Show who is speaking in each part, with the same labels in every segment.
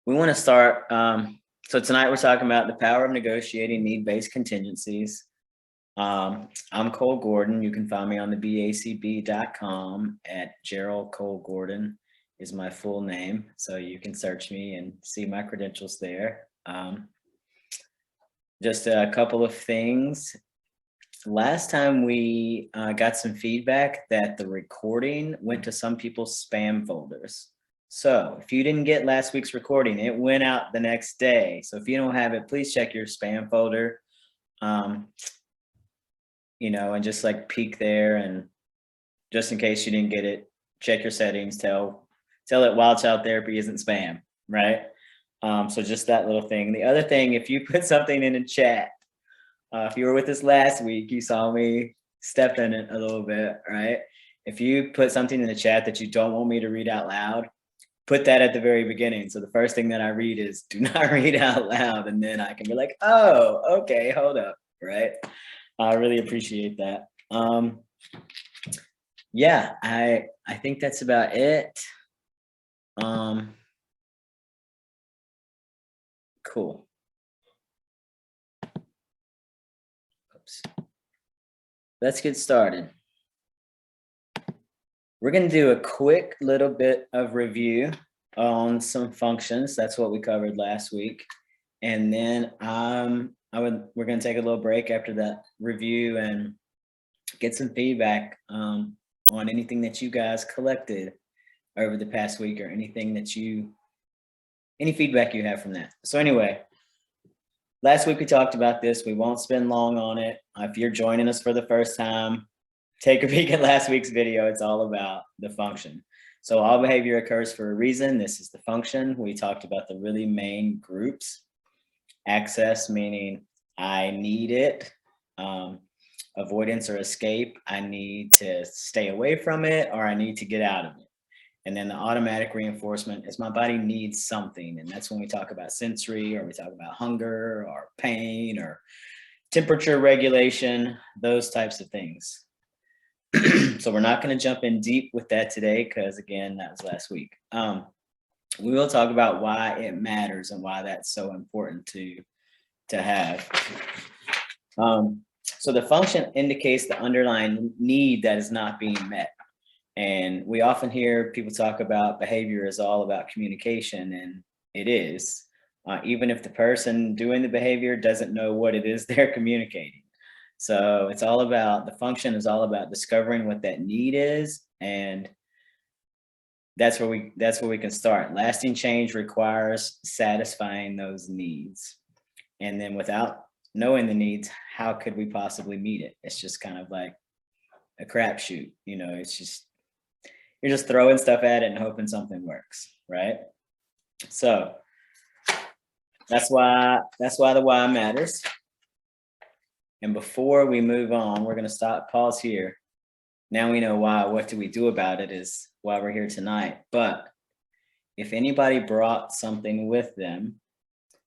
Speaker 1: We want to start. So tonight we're talking about the power of negotiating need-based contingencies. I'm Cole Gordon. You can find me on the BACB.com at Gerald Cole Gordon is my full name. So you can search me and see my credentials there. Just a couple of things. Last time we got some feedback that the recording went to some people's spam folders. So if you didn't get last week's recording, it went out the next day. So if you don't have it, please check your spam folder, and just like peek there, and just in case you didn't get it, check your settings, tell it Wild Child Therapy isn't spam, right? So just that little thing. The other thing, if you put something in the chat, if you were with us last week, you saw me step in it a little bit, right? If you put something in the chat that you don't want me to read out loud, put that at the very beginning. So the first thing that I read is do not read out loud. And then I can be like, oh, okay, hold up, right? I really appreciate that. Yeah, I think that's about it. Cool. Oops. Let's get started. We're going to do a quick little bit of review on some functions. That's what we covered last week. And then we're going to take a little break after that review and get some feedback on anything that you guys collected over the past week, or any feedback you have from that. So anyway, last week we talked about this. We won't spend long on it. If you're joining us for the first time, take a peek at last week's video. It's all about the function. So all behavior occurs for a reason. This is the function. We talked about the really main groups. Access, meaning I need it. Avoidance or escape, I need to stay away from it, or I need to get out of it. And then the automatic reinforcement is my body needs something. And that's when we talk about sensory, or we talk about hunger or pain or temperature regulation, those types of things. So we're not going to jump in deep with that today, because again, that was last week. We will talk about why it matters and why that's so important to have. So the function indicates the underlying need that is not being met. And we often hear people talk about behavior is all about communication, and it is, even if the person doing the behavior doesn't know what it is they're communicating. So it's all about, the function is all about discovering what that need is, and that's where we can start. Lasting change requires satisfying those needs. And then without knowing the needs, how could we possibly meet it? It's just kind of like a crapshoot, it's just, you're just throwing stuff at it and hoping something works, right? So that's why the why matters. And before we move on, we're going to pause here. Now we know why. What do we do about it is why we're here tonight. But if anybody brought something with them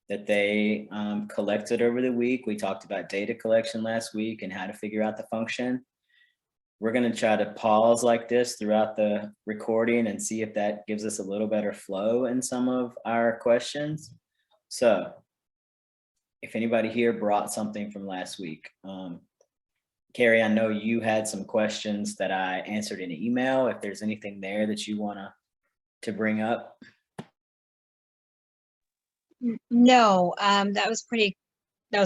Speaker 1: that they collected over the week, we talked about data collection last week and how to figure out the function. We're going to try to pause like this throughout the recording and see if that gives us a little better flow in some of our questions. So if anybody here brought something from last week, Carrie, I know you had some questions that I answered in an email. If there's anything there that you want to bring up.
Speaker 2: No, that was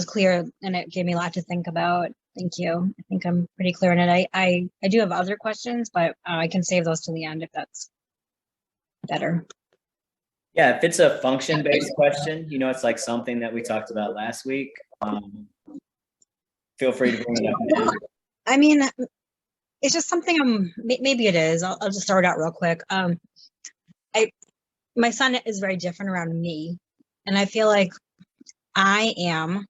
Speaker 2: clear, and it gave me a lot to think about. Thank you. I think I'm pretty clear on it. I do have other questions, but I can save those to the end if that's better.
Speaker 1: Yeah, if it's a function-based question, it's like something that we talked about last week. Feel free to bring it up now.
Speaker 2: I mean, it's just something maybe it is. I'll just start out real quick. My son is very different around me, and I feel like I am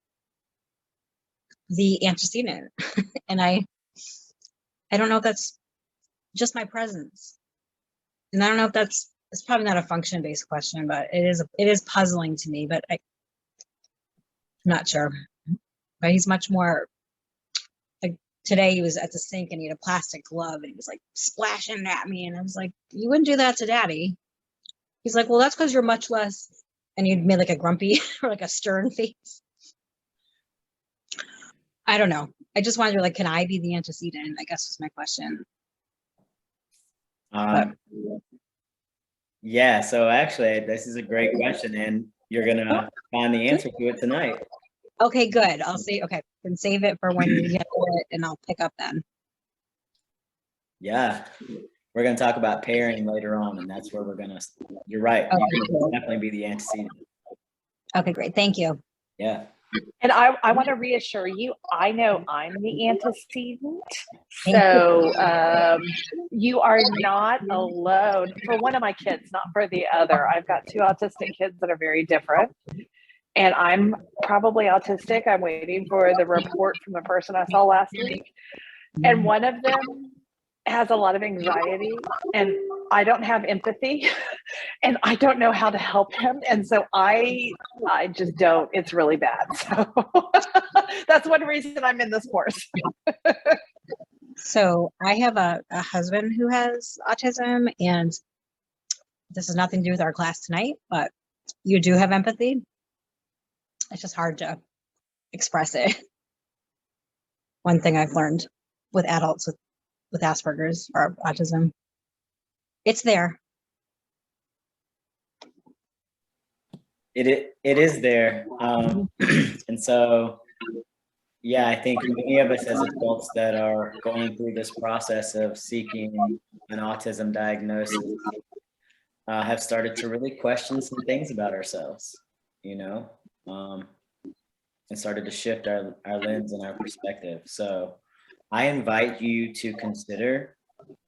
Speaker 2: the antecedent, and I don't know if that's just my presence, and I don't know if it's probably not a function-based question, but it is puzzling to me. But I'm not sure. But he's much more like, today he was at the sink and he had a plastic glove and he was like splashing at me, and I was like, you wouldn't do that to daddy. He's like, well, that's because you're much less And you made like a grumpy or like a stern face. I don't know. I just wonder, like, can I be the antecedent? I guess was my question.
Speaker 1: Um, yeah, so actually, this is a great question, and you're gonna find the answer to it tonight.
Speaker 2: Okay, good. I'll say, okay, then save it for when you get to it and I'll pick up then.
Speaker 1: Yeah, we're gonna talk about pairing later on, and that's where we're gonna, you're right, you can definitely be the antecedent.
Speaker 2: Okay, great. Thank you.
Speaker 1: Yeah.
Speaker 3: And I want to reassure you, I know I'm the antecedent.
Speaker 2: Thank
Speaker 3: So you are not alone for one of my kids, not for the other. I've got two autistic kids that are very different. And I'm probably autistic. I'm waiting for the report from the person I saw last week. And one of them has a lot of anxiety, and I don't have empathy, and I don't know how to help him. And so I just don't. It's really bad. So that's one reason I'm in this course.
Speaker 2: So I have a husband who has autism, and this has nothing to do with our class tonight, but you do have empathy. It's just hard to express it. One thing I've learned with adults with Asperger's or autism, it's there.
Speaker 1: It is there. And so, yeah, I think many of us as adults that are going through this process of seeking an autism diagnosis have started to really question some things about ourselves, you know, and started to shift our lens and our perspective. So I invite you to consider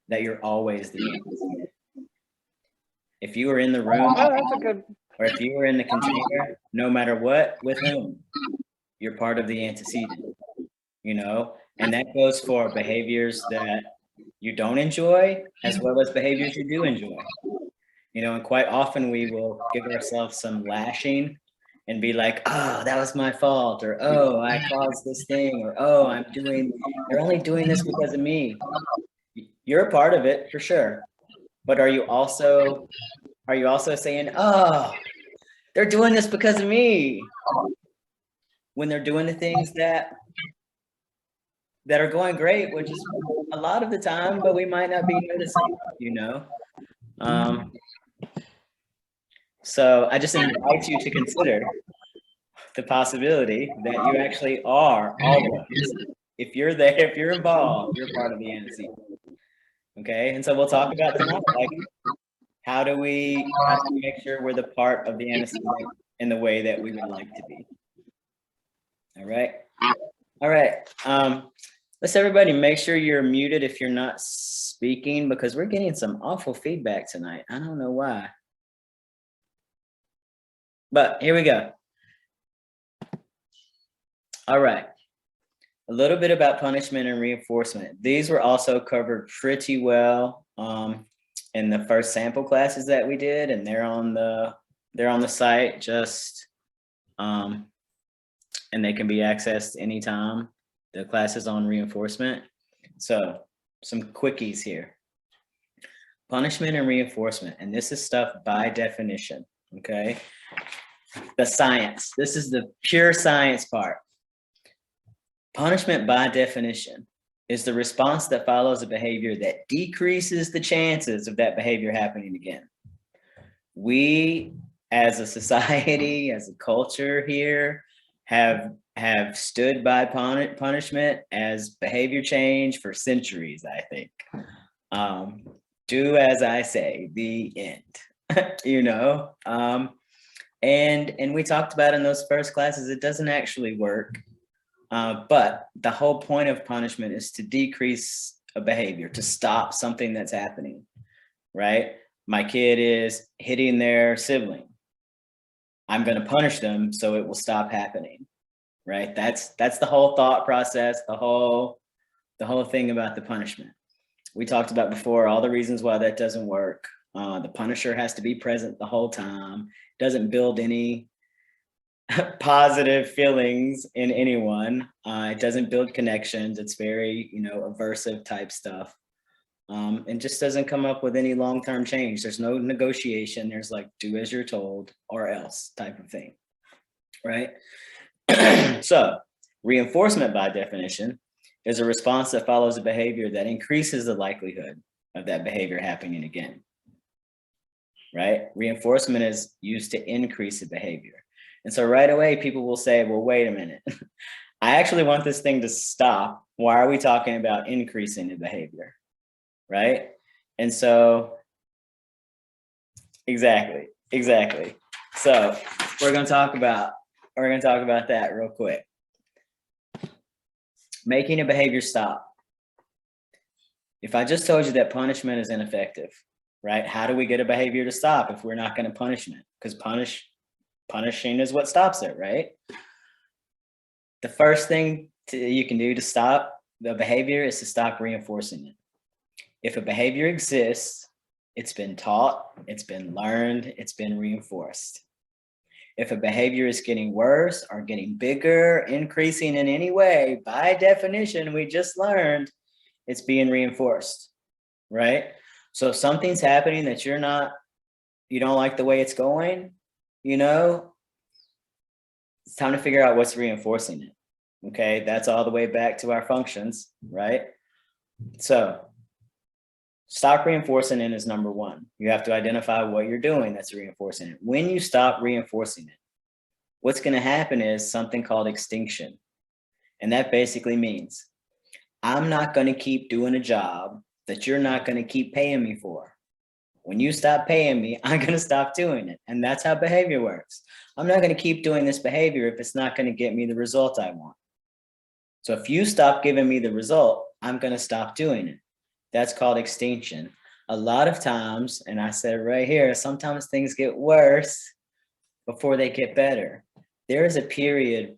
Speaker 1: that you're always the antecedent. If you were in the room,
Speaker 3: Oh, that's a good.
Speaker 1: or if you were in the container, no matter what, with whom, you're part of the antecedent, you know? And that goes for behaviors that you don't enjoy, as well as behaviors you do enjoy. You know, and quite often we will give ourselves some lashing and be like, oh, that was my fault, or oh, I caused this thing, or oh, they're only doing this because of me. You're a part of it for sure. But are you also saying, oh, they're doing this because of me, when they're doing the things that are going great, which is a lot of the time, but we might not be noticing, you know? So I just invite you to consider the possibility that you actually are always, if you're there, if you're involved, you're part of the antecedent. Okay, and so we'll talk about tonight, like, how do we make sure we're the part of the antecedent in the way that we would like to be? All right. Let's everybody make sure you're muted if you're not speaking, because we're getting some awful feedback tonight. I don't know why. But here we go. All right. A little bit about punishment and reinforcement. These were also covered pretty well in the first sample classes that we did, and they're on the site, just and they can be accessed anytime. The classes on reinforcement. So some quickies here. Punishment and reinforcement, and this is stuff by definition, okay? The science, this is the pure science part. Punishment by definition is the response that follows a behavior that decreases the chances of that behavior happening again. We, as a society, as a culture here, have stood by punishment as behavior change for centuries, I think. Do as I say, the end, you know? And we talked about in those first classes, it doesn't actually work. But the whole point of punishment is to decrease a behavior, to stop something that's happening, right? My kid is hitting their sibling. I'm going to punish them so it will stop happening, right? That's the whole thought process, the whole thing about the punishment. We talked about before all the reasons why that doesn't work. The punisher has to be present the whole time. Doesn't build any positive feelings in anyone. It doesn't build connections. It's very, aversive type stuff. and just doesn't come up with any long-term change. There's no negotiation. There's like, do as you're told or else type of thing, right? So reinforcement by definition is a response that follows a behavior that increases the likelihood of that behavior happening again, right? Reinforcement is used to increase the behavior. And so right away, people will say, well, wait a minute. I actually want this thing to stop. Why are we talking about increasing the behavior, right? And so, exactly. So we're going to talk about that real quick. Making a behavior stop. If I just told you that punishment is ineffective, right? How do we get a behavior to stop if we're not going to punishment? Because punishing is what stops it, right? The first thing you can do to stop the behavior is to stop reinforcing it. If a behavior exists, it's been taught, it's been learned, it's been reinforced. If a behavior is getting worse or getting bigger, increasing in any way, by definition, we just learned it's being reinforced, right? So if something's happening that you don't like the way it's going, it's time to figure out what's reinforcing it. Okay, that's all the way back to our functions, right? So stop reinforcing it is number one. You have to identify what you're doing that's reinforcing it. When you stop reinforcing it, what's going to happen is something called extinction. And that basically means I'm not going to keep doing a job that you're not going to keep paying me for. When you stop paying me, I'm going to stop doing it. And that's how behavior works. I'm not going to keep doing this behavior if it's not going to get me the result I want. So if you stop giving me the result, I'm going to stop doing it. That's called extinction. A lot of times, and I said right here, sometimes things get worse before they get better. There is a period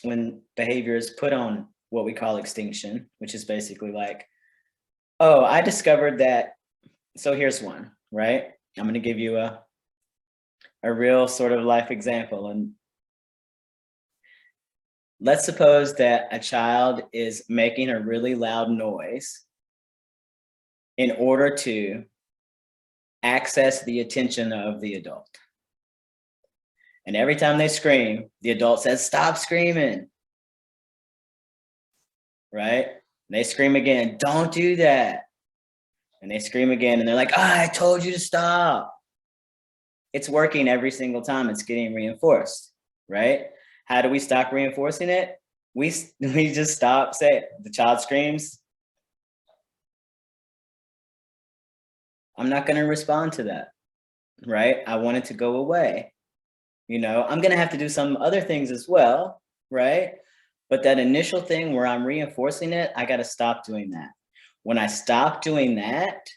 Speaker 1: when behavior is put on what we call extinction, which is basically like, oh, I discovered that. So here's one, right? I'm going to give you a real sort of life example. And let's suppose that a child is making a really loud noise in order to access the attention of the adult. And every time they scream, the adult says, stop screaming, right? And they scream again, don't do that. And they scream again, and they're like, I told you to stop. It's working every single time. It's getting reinforced, right? How do we stop reinforcing it? We just stop, say it. The child screams. I'm not going to respond to that, right? I want it to go away. I'm going to have to do some other things as well, right? But that initial thing where I'm reinforcing it, I got to stop doing that. When I stop doing that,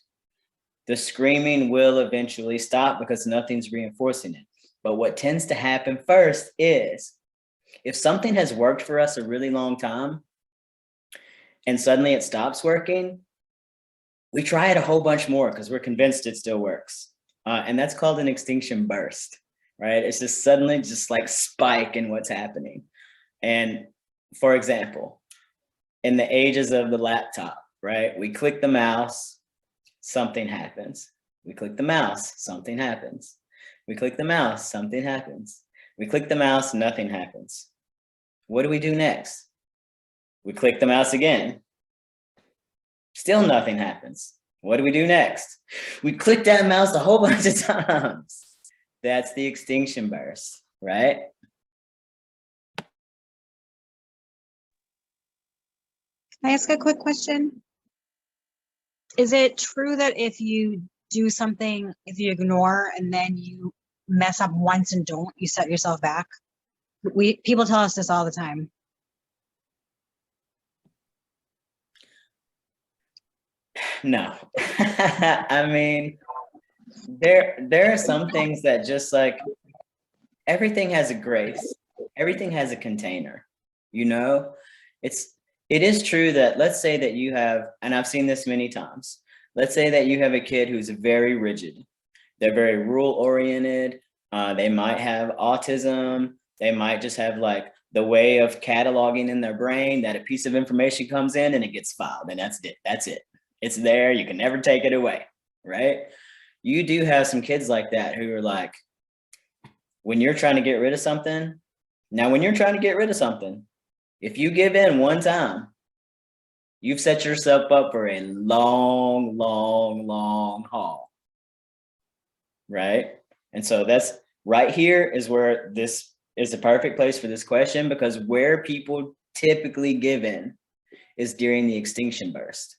Speaker 1: the screaming will eventually stop because nothing's reinforcing it. But what tends to happen first is if something has worked for us a really long time and suddenly it stops working, we try it a whole bunch more because we're convinced it still works. And that's called an extinction burst, right? It's just suddenly just like spike in what's happening. And for example, in the ages of the laptop, right? We click the mouse, something happens. We click the mouse, something happens. We click the mouse, something happens. We click the mouse, nothing happens. What do we do next? We click the mouse again. Still nothing happens. What do we do next? We click that mouse a whole bunch of times. That's the extinction burst, right?
Speaker 2: Can I ask a quick question? Is it true that if you do something, if you ignore and then you mess up once and don't, you set yourself back? People tell us this all the time.
Speaker 1: No. I mean, there are some things that just like everything has a grace, everything has a container, it is true that let's say that you have, and I've seen this many times, let's say that you have a kid who's very rigid. They're very rule oriented. They might have autism. They might just have like the way of cataloging in their brain that a piece of information comes in and it gets filed and that's it. It's there. You can never take it away, right? You do have some kids like that who are like, when you're trying to get rid of something, if you give in one time, you've set yourself up for a long, long, long haul, right? And so that's right here is where this is the perfect place for this question, because where people typically give in is during the extinction burst,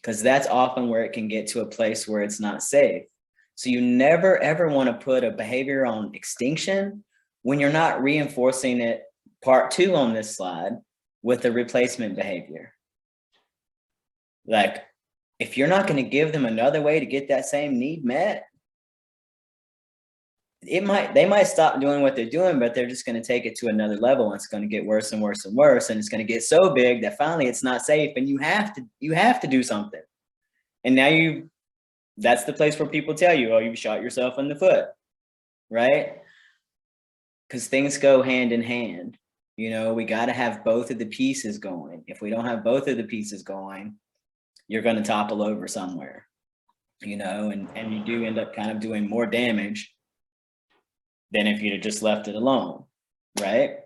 Speaker 1: because that's often where it can get to a place where it's not safe. So you never ever want to put a behavior on extinction when you're not reinforcing it, part 2 on this slide, with a replacement behavior. Like, if you're not going to give them another way to get that same need met, they might stop doing what they're doing, but they're just going to take it to another level, and it's going to get worse and worse and worse, and it's going to get so big that finally it's not safe, and you have to do something. And now that's the place where people tell you, oh, you shot yourself in the foot, right? Because things go hand in hand. You know, we got to have both of the pieces going. If we don't have both of the pieces going, you're going to topple over somewhere, you know, and you do end up kind of doing more damage than if you'd have just left it alone, right?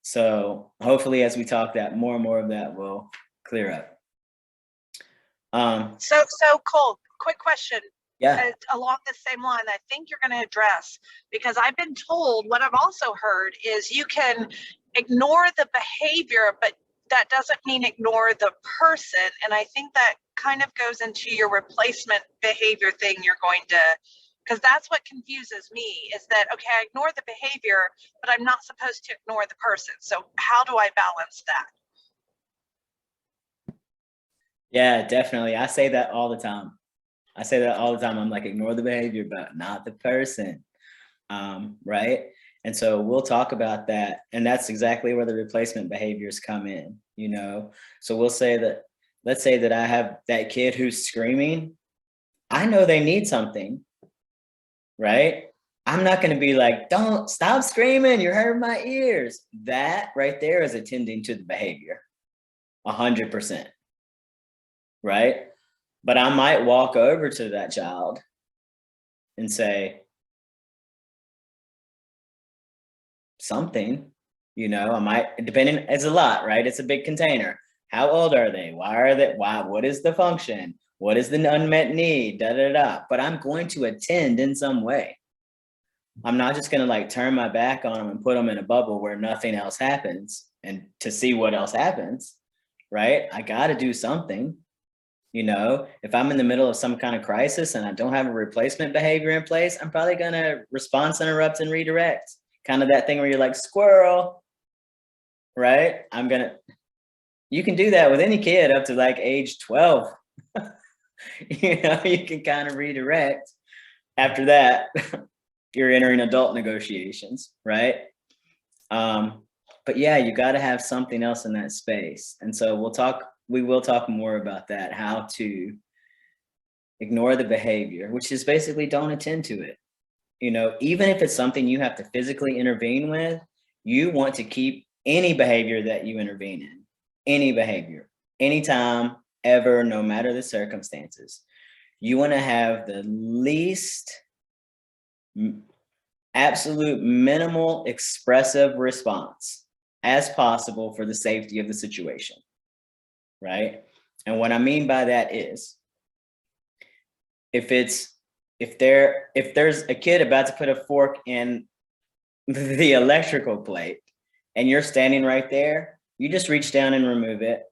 Speaker 1: So hopefully as we talk, that more and more of that will clear up.
Speaker 4: So Cole, quick question.
Speaker 1: Yeah.
Speaker 4: Along the same line, I think you're going to address, because I've been told, what I've also heard is you can ignore the behavior, but that doesn't mean ignore the person. And I think that kind of goes into your replacement behavior thing you're going to, because that's what confuses me, is that, okay, I ignore the behavior, but I'm not supposed to ignore the person. So how do I balance that?
Speaker 1: Yeah, definitely. I say that all the time. I'm like, ignore the behavior, but not the person. Right. And so we'll talk about that. And that's exactly where the replacement behaviors come in, you know? So we'll say that, let's say that I have that kid who's screaming. I know they need something, right? I'm not going to be like, don't stop screaming, you're hurting my ears. That right there is attending to the behavior 100%. Right? But I might walk over to that child and say something, you know, I might, depending, it's a lot, right? It's a big container. How old are they? What is the function? What is the unmet need? Da, da, da. But I'm going to attend in some way. I'm not just going to like turn my back on them and put them in a bubble where nothing else happens and to see what else happens, right? I got to do something. You know, if I'm in the middle of some kind of crisis and I don't have a replacement behavior in place, I'm probably going to response, interrupt, and redirect. Kind of that thing where you're like, squirrel, right? You can do that with any kid up to like age 12. You know, you can kind of redirect. After that, you're entering adult negotiations, right? But yeah, you got to have something else in that space. And so we will talk more about that, how to ignore the behavior, which is basically don't attend to it. You know, even if it's something you have to physically intervene with, you want to keep any behavior that you intervene in, any behavior, anytime, ever, no matter the circumstances. You want to have the least absolute minimal expressive response as possible for the safety of the situation. Right? And what I mean by that is, if there's a kid about to put a fork in the electrical plate and you're standing right there, you just reach down and remove it.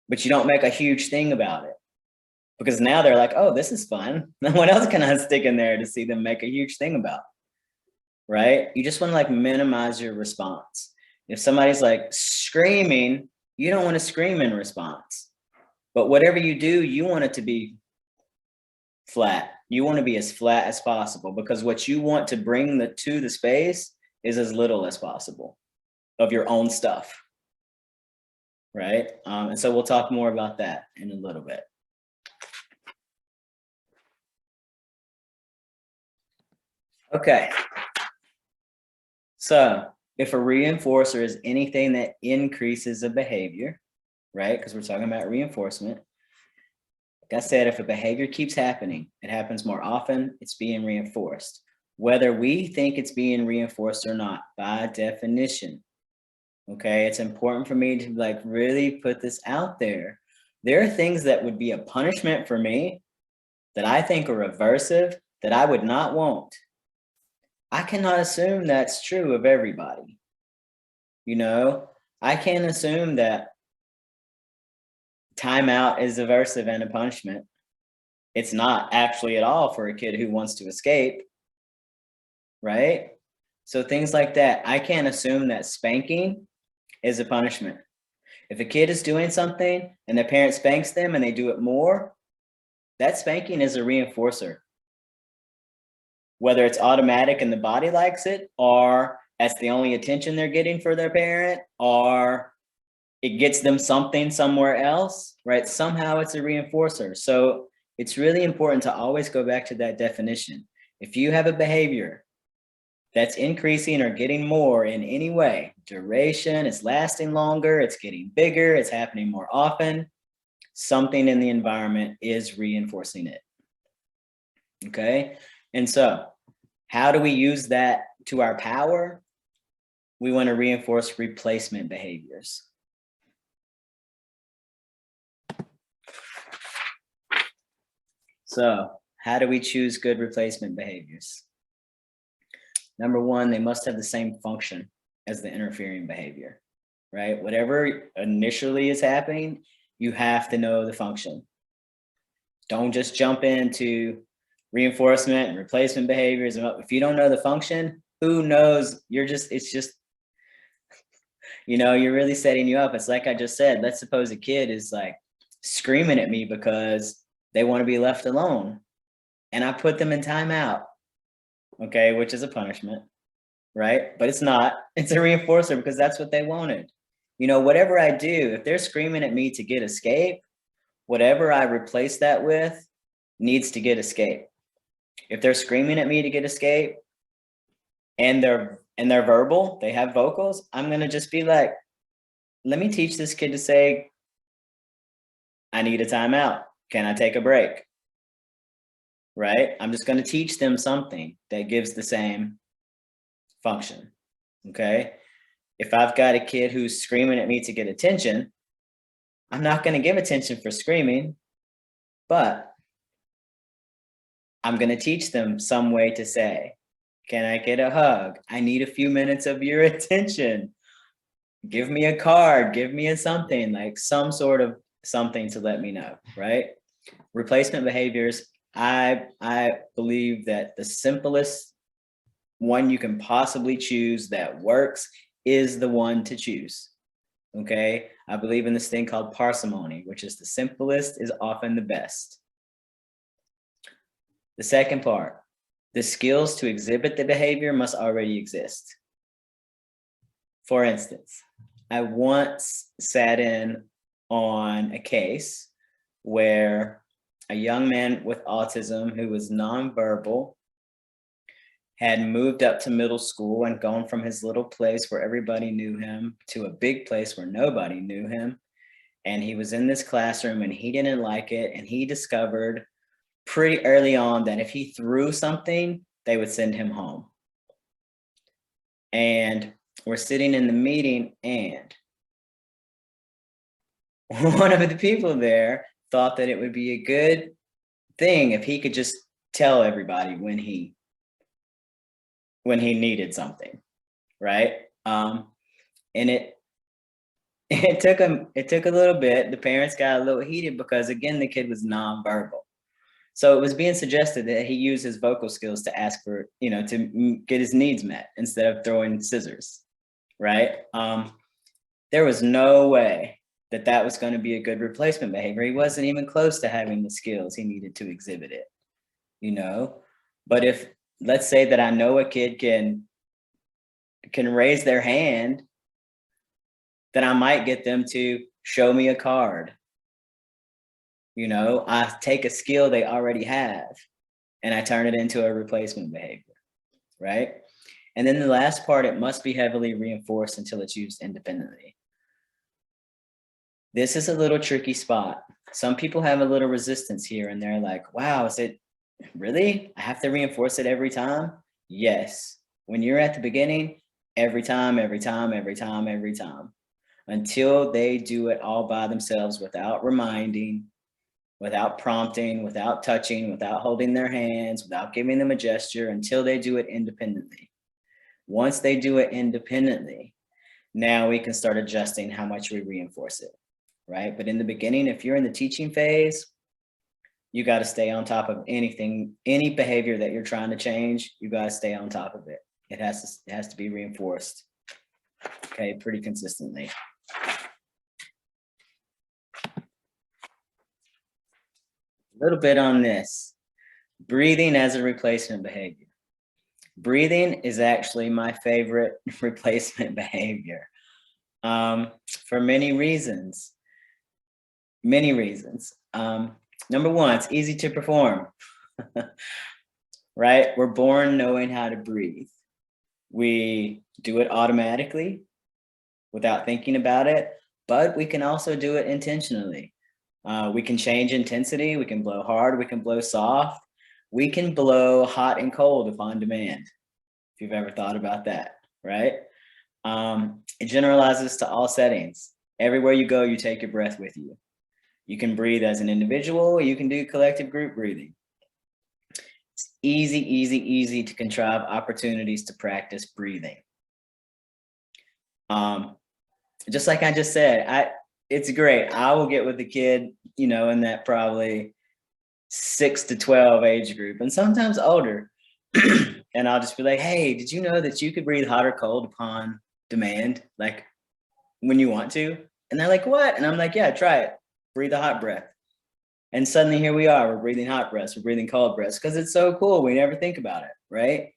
Speaker 1: But you don't make a huge thing about it, because now they're like, oh, this is fun. What else can I stick in there to see them make a huge thing about? Right? You just want to like minimize your response. If somebody's like screaming, you don't want to scream in response. But whatever you do, you want it to be flat. You want to be as flat as possible, because what you want to bring to the space is as little as possible of your own stuff. Right? And so we'll talk more about that in a little bit. Okay. So if a reinforcer is anything that increases a behavior, right? Because we're talking about reinforcement. Like I said, if a behavior keeps happening, it happens more often, it's being reinforced. Whether we think it's being reinforced or not, by definition, okay, it's important for me to like really put this out there. There are things that would be a punishment for me that I think are aversive that I would not want. I cannot assume that's true of everybody. You know, I can't assume that timeout is aversive and a punishment. It's not actually at all for a kid who wants to escape, right? So things like that, I can't assume that spanking is a punishment. If a kid is doing something and their parent spanks them and they do it more, that spanking is a reinforcer. Whether it's automatic and the body likes it, or that's the only attention they're getting for their parent, or it gets them something somewhere else, right? Somehow it's a reinforcer. So it's really important to always go back to that definition. If you have a behavior that's increasing or getting more in any way, duration, it's lasting longer, it's getting bigger, it's happening more often, something in the environment is reinforcing it. Okay? And so, how do we use that to our power? We want to reinforce replacement behaviors. So, how do we choose good replacement behaviors? Number one, they must have the same function as the interfering behavior, right? Whatever initially is happening, you have to know the function. Don't just jump into reinforcement and replacement behaviors. If you don't know the function, who knows? It's just, you know, you're really setting you up. It's like I just said, let's suppose a kid is like screaming at me because they want to be left alone. And I put them in timeout, okay, which is a punishment, right? But it's not, it's a reinforcer because that's what they wanted. You know, whatever I do, if they're screaming at me to get escape, whatever I replace that with needs to get escape. If they're screaming at me to get escape and they're verbal, they have vocals, I'm gonna just be like, let me teach this kid to say, I need a timeout. Can I take a break? Right? I'm just gonna teach them something that gives the same function, okay? If I've got a kid who's screaming at me to get attention, I'm not gonna give attention for screaming, but I'm gonna teach them some way to say, can I get a hug? I need a few minutes of your attention. Give me a card, give me a something, like some sort of something to let me know, right? Replacement behaviors, I believe that the simplest one you can possibly choose that works is the one to choose, okay? I believe in this thing called parsimony, which is the simplest is often the best. The second part, the skills to exhibit the behavior must already exist. For instance, I once sat in on a case where a young man with autism who was nonverbal had moved up to middle school and gone from his little place where everybody knew him to a big place where nobody knew him. And he was in this classroom and he didn't like it. And he discovered pretty early on that if he threw something, they would send him home. And we're sitting in the meeting and one of the people there thought that it would be a good thing if he could just tell everybody when he needed something, right? And it took a little bit. The parents got a little heated because again, the kid was nonverbal. So it was being suggested that he use his vocal skills to ask for, you know, to get his needs met instead of throwing scissors, right? There was no way that that was going to be a good replacement behavior. He wasn't even close to having the skills he needed to exhibit it, you know? But if, let's say that I know a kid can raise their hand, then I might get them to show me a card. You know, I take a skill they already have and I turn it into a replacement behavior, right? And then the last part, it must be heavily reinforced until it's used independently. This is a little tricky spot. Some people have a little resistance here and they're like, wow, is it really? I have to reinforce it every time? Yes. When you're at the beginning, every time, every time, every time, every time, until they do it all by themselves without reminding, without prompting, without touching, without holding their hands, without giving them a gesture, until they do it independently. Once they do it independently, now we can start adjusting how much we reinforce it, right? But in the beginning, if you're in the teaching phase, you got to stay on top of anything, any behavior that you're trying to change, you got to stay on top of it. It has to be reinforced, okay, pretty consistently. A little bit on this. Breathing as a replacement behavior. Breathing is actually my favorite replacement behavior for many reasons. Many reasons. Number one, it's easy to perform, right? We're born knowing how to breathe. We do it automatically without thinking about it, but we can also do it intentionally. We can change intensity. We can blow hard. We can blow soft. We can blow hot and cold if on demand, if you've ever thought about that, right? It generalizes to all settings. Everywhere you go, you take your breath with you. You can breathe as an individual. You can do collective group breathing. It's easy, easy, easy to contrive opportunities to practice breathing. Just like I just said, it's great. I will get with the kid, you know, in that probably 6 to 12 age group, and sometimes older. And I'll just be like, hey, did you know that you could breathe hot or cold upon demand, like when you want to? And they're like, what? And I'm like, yeah, try it. Breathe a hot breath. And suddenly here we are, we're breathing hot breaths, we're breathing cold breaths, because it's so cool. We never think about it, right?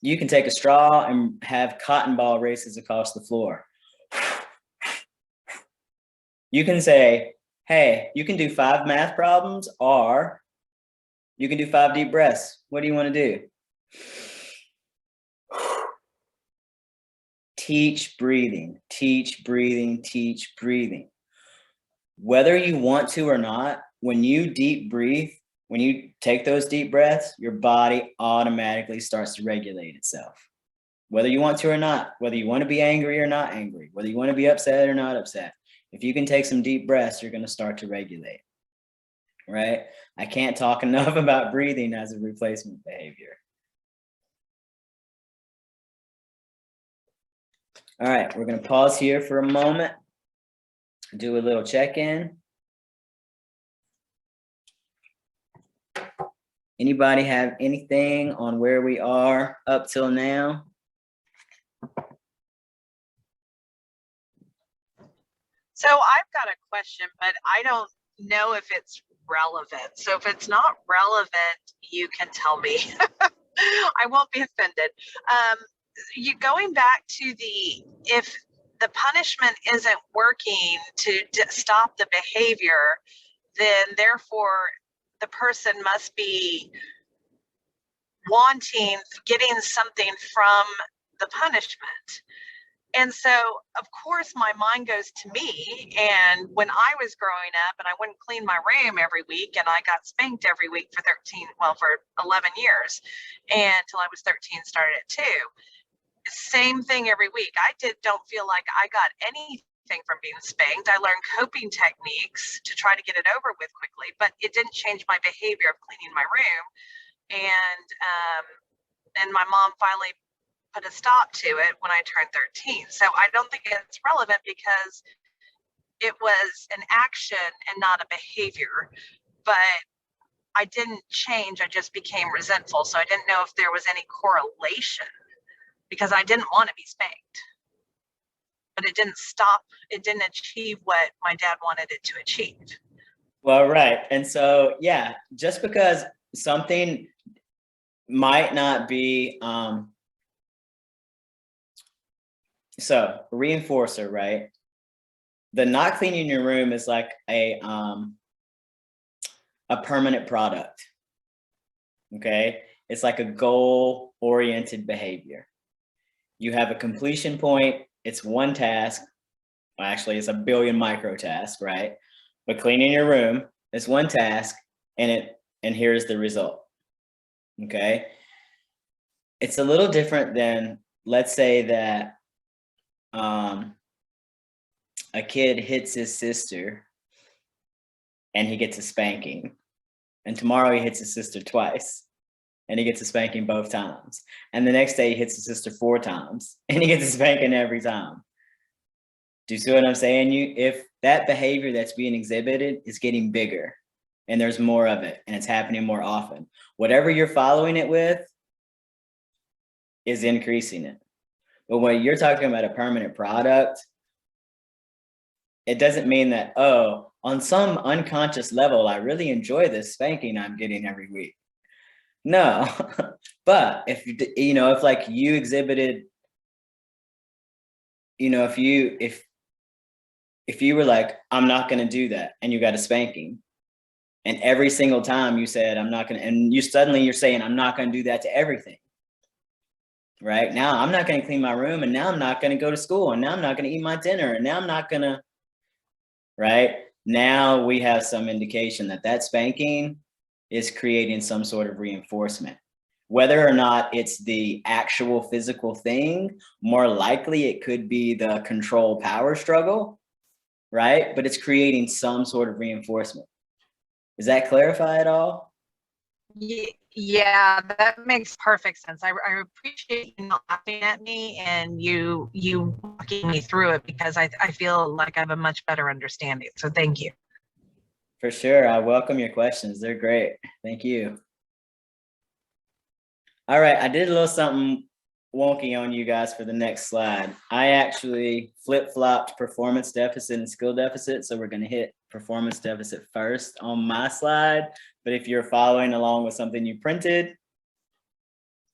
Speaker 1: You can take a straw and have cotton ball races across the floor. You can say, hey, you can do 5 math problems, or you can do 5 deep breaths. What do you want to do? Teach breathing, teach breathing, teach breathing. Whether you want to or not, when you deep breathe, when you take those deep breaths, your body automatically starts to regulate itself. Whether you want to or not, whether you want to be angry or not angry, whether you want to be upset or not upset. If you can take some deep breaths, you're going to start to regulate, right? I can't talk enough about breathing as a replacement behavior. All right, we're going to pause here for a moment, do a little check-in. Anybody have anything on where we are up till now?
Speaker 4: So I've got a question, but I don't know if it's relevant. So if it's not relevant, you can tell me. I won't be offended. You going back to if the punishment isn't working to stop the behavior, then therefore the person must be getting something from the punishment. And so, of course, my mind goes to me. And when I was growing up and I wouldn't clean my room every week and I got spanked every week for 11 years, and until I was 13, started at 2. Same thing every week. I don't feel like I got anything from being spanked. I learned coping techniques to try to get it over with quickly, but it didn't change my behavior of cleaning my room. And my mom finally put a stop to it when I turned 13. So I don't think it's relevant because it was an action and not a behavior. But I didn't change. I just became resentful. So I didn't know if there was any correlation, because I didn't want to be spanked. But it didn't stop. It didn't achieve what my dad wanted it to achieve.
Speaker 1: Well, right. And so, yeah, just because something might not be, so reinforcer, right? The not cleaning your room is like a permanent product, okay? It's like a goal-oriented behavior. You have a completion point, it's one task, well, actually it's a billion micro tasks, right? But cleaning your room is one task, and here's the result. Okay. It's a little different than, let's say that a kid hits his sister and he gets a spanking, and tomorrow he hits his sister twice and he gets a spanking both times, and the next day he hits his sister 4 times and he gets a spanking every time. Do you see what I'm saying? If that behavior that's being exhibited is getting bigger and there's more of it and it's happening more often, whatever you're following it with is increasing it. But when you're talking about a permanent product, it doesn't mean that, oh, on some unconscious level, I really enjoy this spanking I'm getting every week. No, but if like you exhibited, if you were like, I'm not going to do that, and you got a spanking, and every single time you said, I'm not going to, and you're saying, I'm not going to do that to everything. Right now, I'm not going to clean my room, and now I'm not going to go to school, and now I'm not going to eat my dinner, and now I'm not going to, right? Now we have some indication that spanking is creating some sort of reinforcement. Whether or not it's the actual physical thing, more likely it could be the control power struggle, right? But it's creating some sort of reinforcement. Does that clarify at all?
Speaker 4: Yeah, that makes perfect sense. I appreciate you not laughing at me and you walking me through it, because I feel like I have a much better understanding. So thank you.
Speaker 1: For sure. I welcome your questions. They're great. Thank you. All right. I did a little something wonky on you guys for the next slide. I actually flip-flopped performance deficit and skill deficit. So we're going to hit performance deficit first on my slide. But if you're following along with something you printed,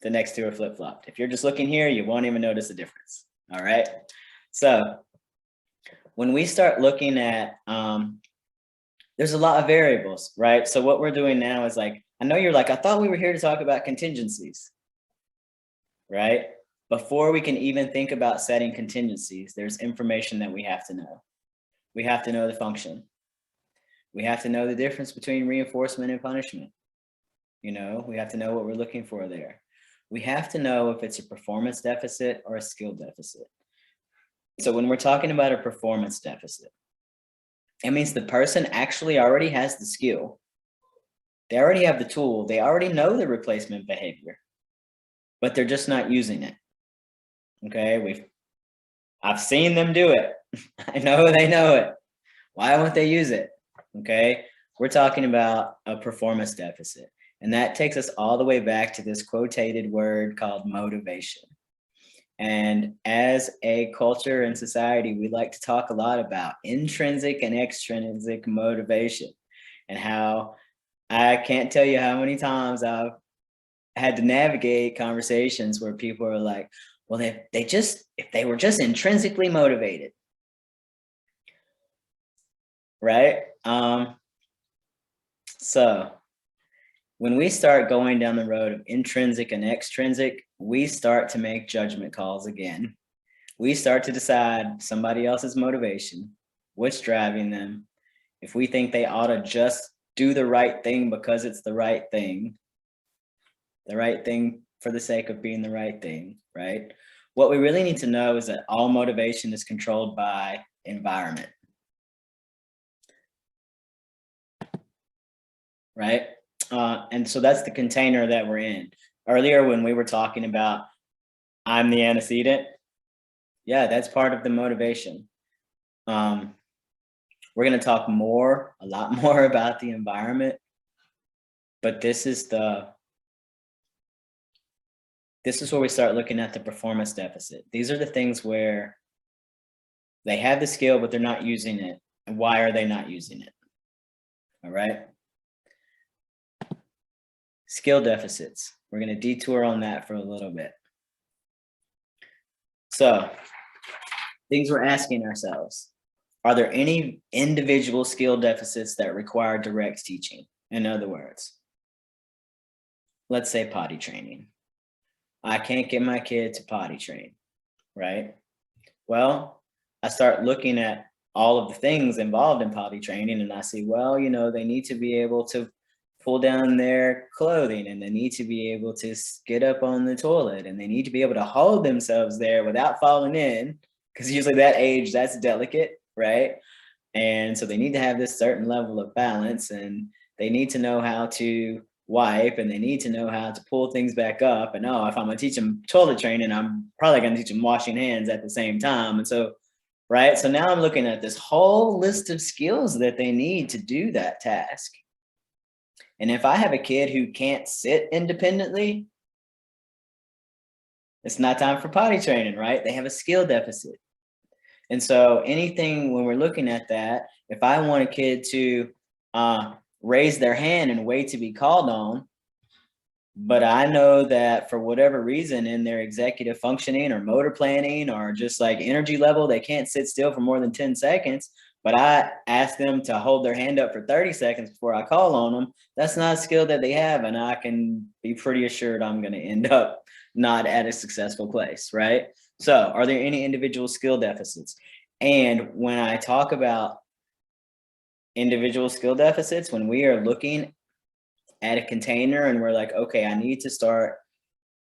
Speaker 1: the next two are flip-flopped. If you're just looking here, you won't even notice the difference. All right. So when we start looking at, there's a lot of variables, right? So what we're doing now is like, I know you're like, I thought we were here to talk about contingencies, right? Before we can even think about setting contingencies, there's information that we have to know. We have to know the function. We have to know the difference between reinforcement and punishment. We have to know what we're looking for there. We have to know if it's a performance deficit or a skill deficit. So when we're talking about a performance deficit, it means the person actually already has the skill. They already have the tool. They already know the replacement behavior, but they're just not using it. Okay, I've seen them do it. I know they know it. Why won't they use it? Okay, we're talking about a performance deficit. And that takes us all the way back to this quotated word called motivation. And as a culture and society, we like to talk a lot about intrinsic and extrinsic motivation, and how I can't tell you how many times I've had to navigate conversations where people are like, well, if they were just intrinsically motivated, right? So when we start going down the road of intrinsic and extrinsic, we start to make judgment calls again. We start to decide somebody else's motivation, what's driving them. If we think they ought to just do the right thing because it's the right thing for the sake of being the right thing, right? What we really need to know is that all motivation is controlled by environment, right? And so that's the container that we're in. Earlier, when we were talking about, I'm the antecedent, yeah, that's part of the motivation. We're going to talk a lot more about the environment, but this is where we start looking at the performance deficit. These are the things where they have the skill, but they're not using it. And why are they not using it? All right. Skill deficits. We're going to detour on that for a little bit. So, things we're asking ourselves: are there any individual skill deficits that require direct teaching? In other words, let's say potty training. I can't get my kid to potty train, right? Well, I start looking at all of the things involved in potty training, and I see, well, they need to be able to pull down their clothing, and they need to be able to get up on the toilet, and they need to be able to hold themselves there without falling in, because usually that age, that's delicate, right? And so they need to have this certain level of balance, and they need to know how to wipe, and they need to know how to pull things back up. And if I'm gonna teach them toilet training, I'm probably gonna teach them washing hands at the same time. And so, right, so now I'm looking at this whole list of skills that they need to do that task. And if I have a kid who can't sit independently, it's not time for potty training, right? They have a skill deficit. And so anything, when we're looking at that, if I want a kid to raise their hand and wait to be called on, but I know that for whatever reason in their executive functioning or motor planning or just like energy level, they can't sit still for more than 10 seconds, but I ask them to hold their hand up for 30 seconds before I call on them, that's not a skill that they have. And I can be pretty assured I'm going to end up not at a successful place, right? So are there any individual skill deficits? And when I talk about individual skill deficits, when we are looking at a container and we're like, okay,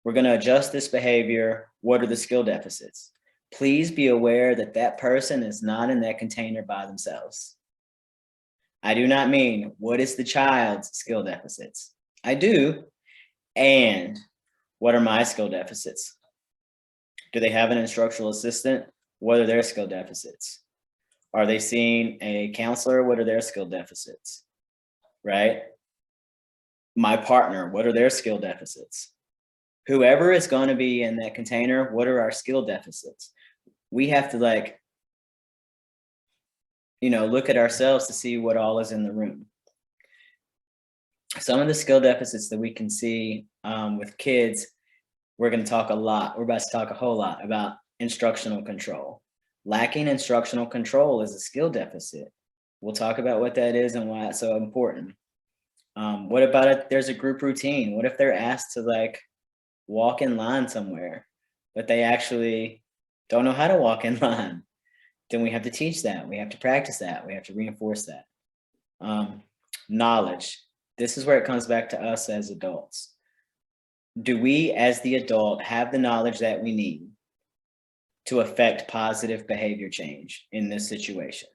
Speaker 1: we're going to adjust this behavior. What are the skill deficits? Please be aware that that person is not in that container by themselves. I do not mean what is the child's skill deficits. I do. And what are my skill deficits? Do they have an instructional assistant? What are their skill deficits? Are they seeing a counselor? What are their skill deficits? Right? My partner, what are their skill deficits? Whoever is going to be in that container, what are our skill deficits? We have to look at ourselves to see what all is in the room. Some of the skill deficits that we can see with kids, we're going to talk a lot. We're about to talk a whole lot about instructional control. Lacking instructional control is a skill deficit. We'll talk about what that is and why it's so important. What about if there's a group routine? What if they're asked to walk in line somewhere, but they actually don't know how to walk in line? Then we have to teach that. We have to practice that. We have to reinforce that. Knowledge. This is where it comes back to us as adults. Do we, as the adult, have the knowledge that we need to affect positive behavior change in this situation?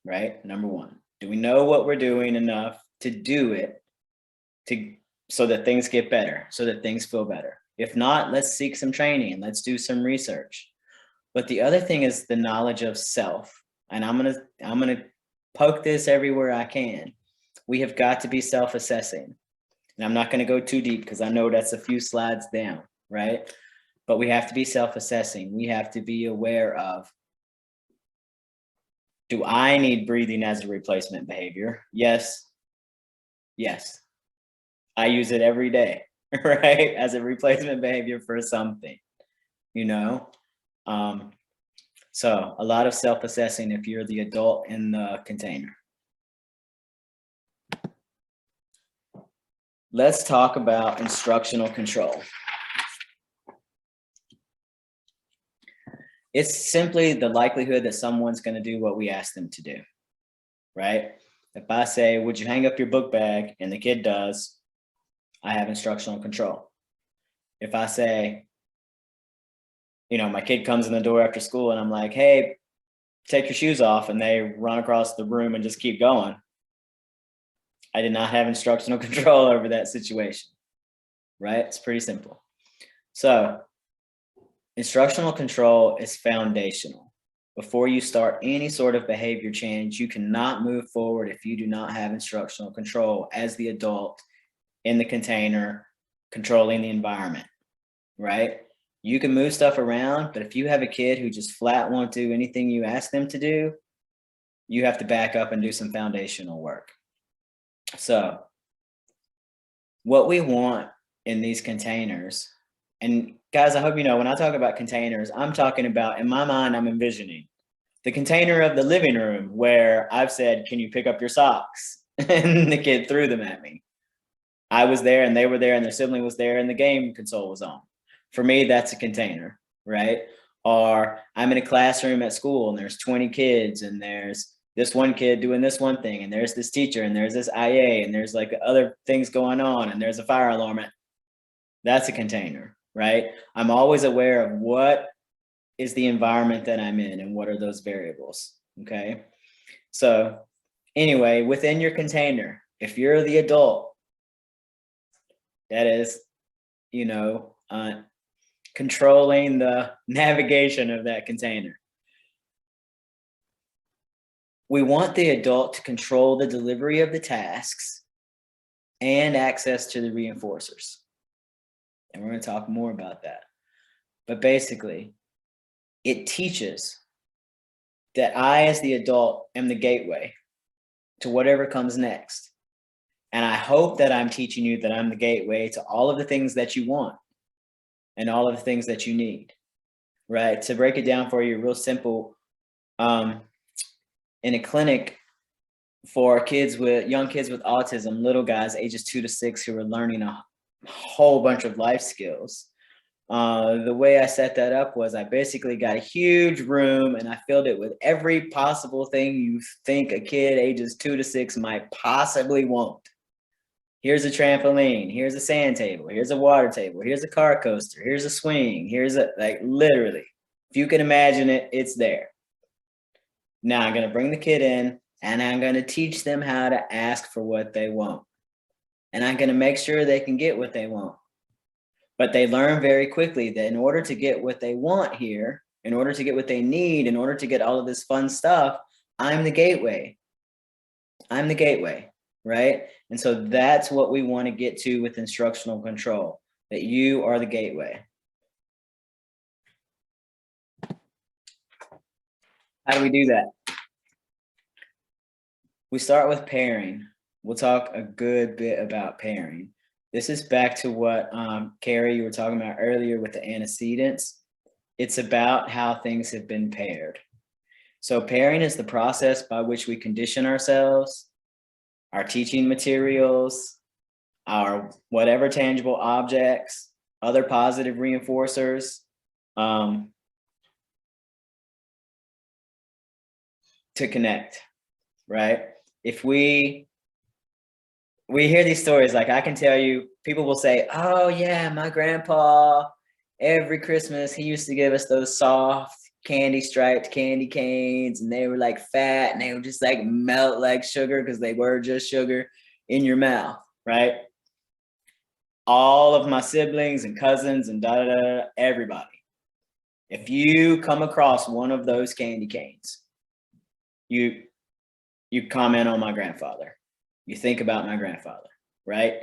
Speaker 1: Right? Number one, do we know what we're doing enough to do it so that things get better, so that things feel better? If not, let's seek some training. Let's do some research. But the other thing is the knowledge of self. And I'm gonna poke this everywhere I can. We have got to be self-assessing. And I'm not going to go too deep because I know that's a few slides down, right? But we have to be self-assessing. We have to be aware of, do I need breathing as a replacement behavior? Yes. Yes. I use it every day, right? As a replacement behavior for something, So a lot of self-assessing if you're the adult in the container. Let's talk about instructional control. It's simply the likelihood that someone's going to do what we ask them to do, right? If I say, would you hang up your book bag? And the kid does, I have instructional control. If I say, my kid comes in the door after school and I'm like, hey, take your shoes off, and they run across the room and just keep going, I did not have instructional control over that situation, right? It's pretty simple. So instructional control is foundational. Before you start any sort of behavior change, you cannot move forward if you do not have instructional control as the adult in the container, controlling the environment, right? You can move stuff around, but if you have a kid who just flat won't do anything you ask them to do, you have to back up and do some foundational work. So what we want in these containers, and guys, I hope you know, when I talk about containers, I'm talking about, in my mind, I'm envisioning the container of the living room where I've said, can you pick up your socks? And the kid threw them at me. I was there and they were there and their sibling was there and the game console was on. For me, that's a container, right? Or I'm in a classroom at school and there's 20 kids and there's this one kid doing this one thing and there's this teacher and there's this IA and there's like other things going on and there's a fire alarm. That's a container, right? I'm always aware of what is the environment that I'm in and what are those variables, okay? So anyway, within your container, if you're the adult that is, you know, controlling the navigation of that container, we want the adult to control the delivery of the tasks and access to the reinforcers. And we're going to talk more about that. But basically, it teaches that I, as the adult, am the gateway to whatever comes next. And I hope that I'm teaching you that I'm the gateway to all of the things that you want and all of the things that you need, right? To break it down for you real simple, in a clinic for young kids with autism, little guys, ages 2 to 6, who are learning a whole bunch of life skills. The way I set that up was I basically got a huge room and I filled it with every possible thing you think a kid ages 2 to 6 might possibly want. Here's a trampoline, here's a sand table, here's a water table, here's a car coaster, here's a swing, here's a, like, literally, if you can imagine it, it's there. Now I'm going to bring the kid in and I'm going to teach them how to ask for what they want. And I'm going to make sure they can get what they want. But they learn very quickly that in order to get what they want here, in order to get what they need, in order to get all of this fun stuff, I'm the gateway. I'm the gateway, right? And so that's what we want to get to with instructional control, that you are the gateway. How do we do that? We start with pairing. We'll talk a good bit about pairing. This is back to what Carrie, you were talking about earlier with the antecedents. It's about how things have been paired. So pairing is the process by which we condition ourselves, our teaching materials, our whatever tangible objects, other positive reinforcers, to connect, right? If we hear these stories, like I can tell you, people will say, oh yeah, my grandpa, every Christmas, he used to give us those soft candy striped candy canes, and they were like fat and they would just like melt like sugar because they were just sugar in your mouth, right? All of my siblings and cousins and everybody. If you come across one of those candy canes, you comment on my grandfather. You think about my grandfather, right?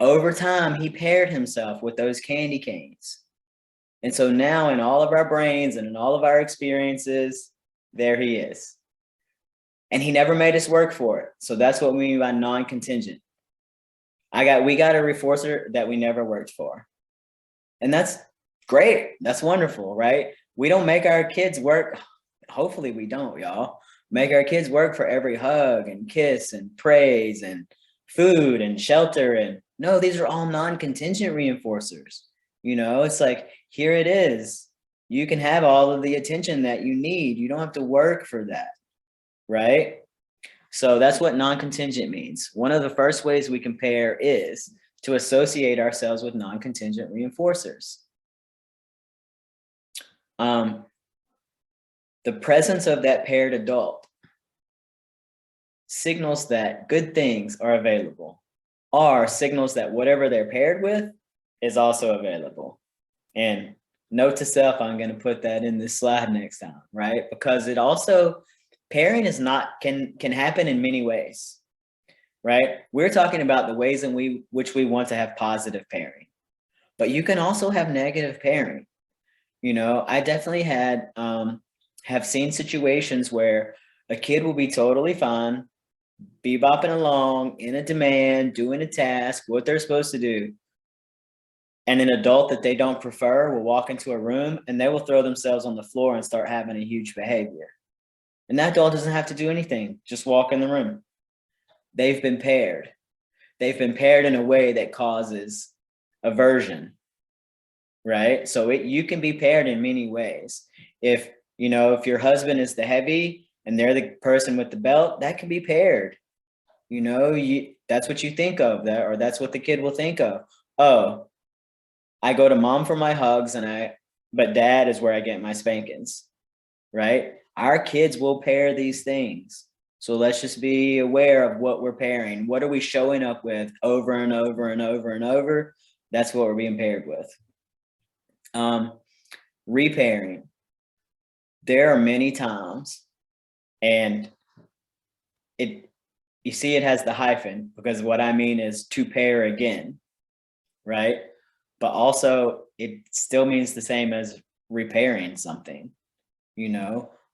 Speaker 1: Over time, he paired himself with those candy canes. And so now in all of our brains and in all of our experiences, there he is. And he never made us work for it. So that's what we mean by non-contingent. We got a reinforcer that we never worked for. And that's great. That's wonderful, right? We don't make our kids work. Hopefully we don't, y'all. Make our kids work for every hug and kiss and praise and food and shelter. And no, these are all non-contingent reinforcers. You know, it's like, here it is. You can have all of the attention that you need. You don't have to work for that, right? So that's what non-contingent means. One of the first ways we compare is to associate ourselves with non-contingent reinforcers. The presence of that paired adult signals that good things are available, or signals that whatever they're paired with is also available. And note to self, I'm going to put that in this slide next time, right? Because it also, pairing is not, can happen in many ways, right? We're talking about the ways in which we want to have positive pairing, but you can also have negative pairing. You know, I definitely have seen situations where a kid will be totally fine, bebopping along in a demand, doing a task, what they're supposed to do. And an adult that they don't prefer will walk into a room and they will throw themselves on the floor and start having a huge behavior. And that adult doesn't have to do anything, just walk in the room. They've been paired. They've been paired in a way that causes aversion. right? So you can be paired in many ways. If, if your husband is the heavy and they're the person with the belt, that can be paired. That's what you think of that, or that's what the kid will think of. Oh, I go to mom for my hugs but dad is where I get my spankings, right? Our kids will pair these things. So let's just be aware of what we're pairing. What are we showing up with over and over and over and over? That's what we're being paired with. Repairing. There are many times, and you see it has the hyphen, because what I mean is to pair again, right? But also it still means the same as repairing something.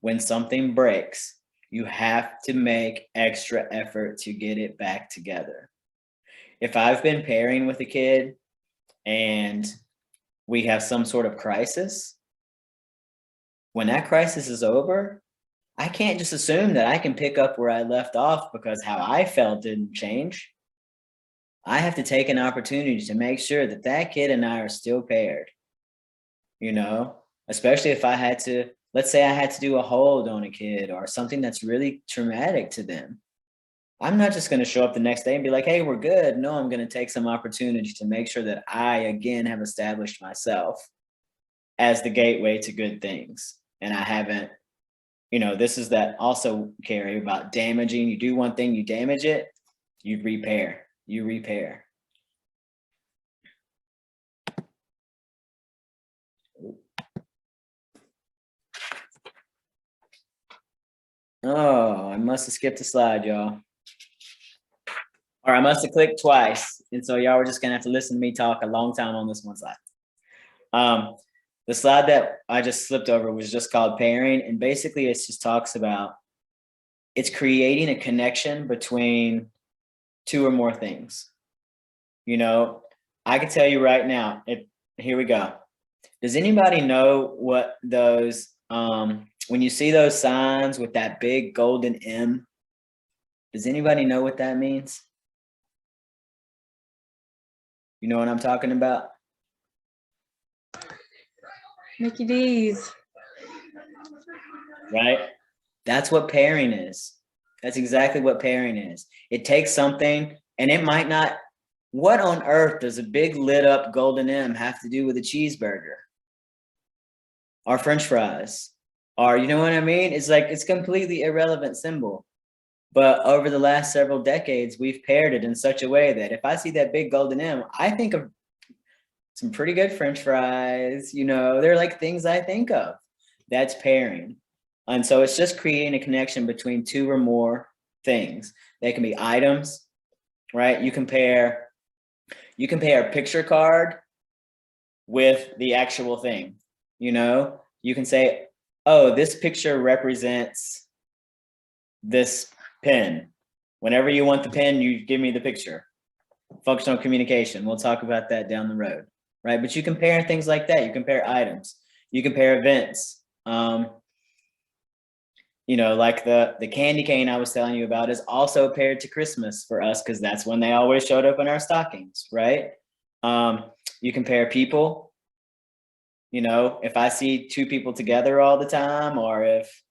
Speaker 1: When something breaks, you have to make extra effort to get it back together. If I've been pairing with a kid and we have some sort of crisis, when that crisis is over, I can't just assume that I can pick up where I left off because how I felt didn't change. I have to take an opportunity to make sure that that kid and I are still paired, especially if let's say I had to do a hold on a kid or something that's really traumatic to them. I'm not just going to show up the next day and be like, hey, we're good. No, I'm going to take some opportunity to make sure that I, again, have established myself as the gateway to good things. And I haven't, this is that also, Carrie, about damaging. You do one thing, you damage it, you repair. Oh, I must have skipped a slide, y'all. Or I must have clicked twice. And so y'all were just gonna have to listen to me talk a long time on this one slide. The slide that I just slipped over was just called pairing. And basically it just talks about, it's creating a connection between two or more things. I can tell you right now, here we go. Does anybody know what those, when you see those signs with that big golden M, does anybody know what that means? You know what I'm talking about?
Speaker 2: Mickey D's.
Speaker 1: Right? That's what pairing is. That's exactly what pairing is. It takes something, and it might not. What on earth does a big lit up golden M have to do with a cheeseburger or French fries? Or, you know what I mean? It's like, it's completely irrelevant symbol. But over the last several decades, we've paired it in such a way that if I see that big golden M, I think of some pretty good French fries. They're like things I think of. That's pairing. And so it's just creating a connection between two or more things. They can be items, right? You can pair a picture card with the actual thing. You can say, oh, this picture represents this pen. Whenever you want the pen, you give me the picture. Functional communication. We'll talk about that down the road, right? But you compare things like that. You compare items. You compare events. Like the candy cane I was telling you about is also paired to Christmas for us because that's when they always showed up in our stockings, right? You compare people. If I see two people together all the time, or if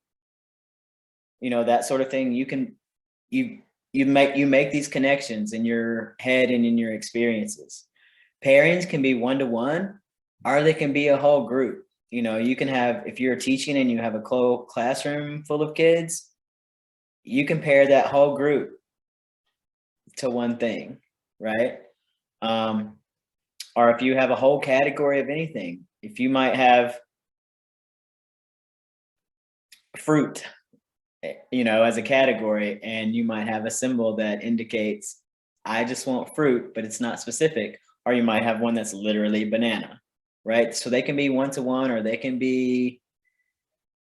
Speaker 1: that sort of thing, you make these connections in your head and in your experiences. Pairings can be one-to-one, or they can be a whole group. You can have, if you're teaching and you have a classroom full of kids, you can pair that whole group to one thing, right? Or if you have a whole category of anything, if you might have fruit, as a category, and you might have a symbol that indicates, I just want fruit, but it's not specific. Or you might have one that's literally banana, right? So they can be one-to-one, or they can be,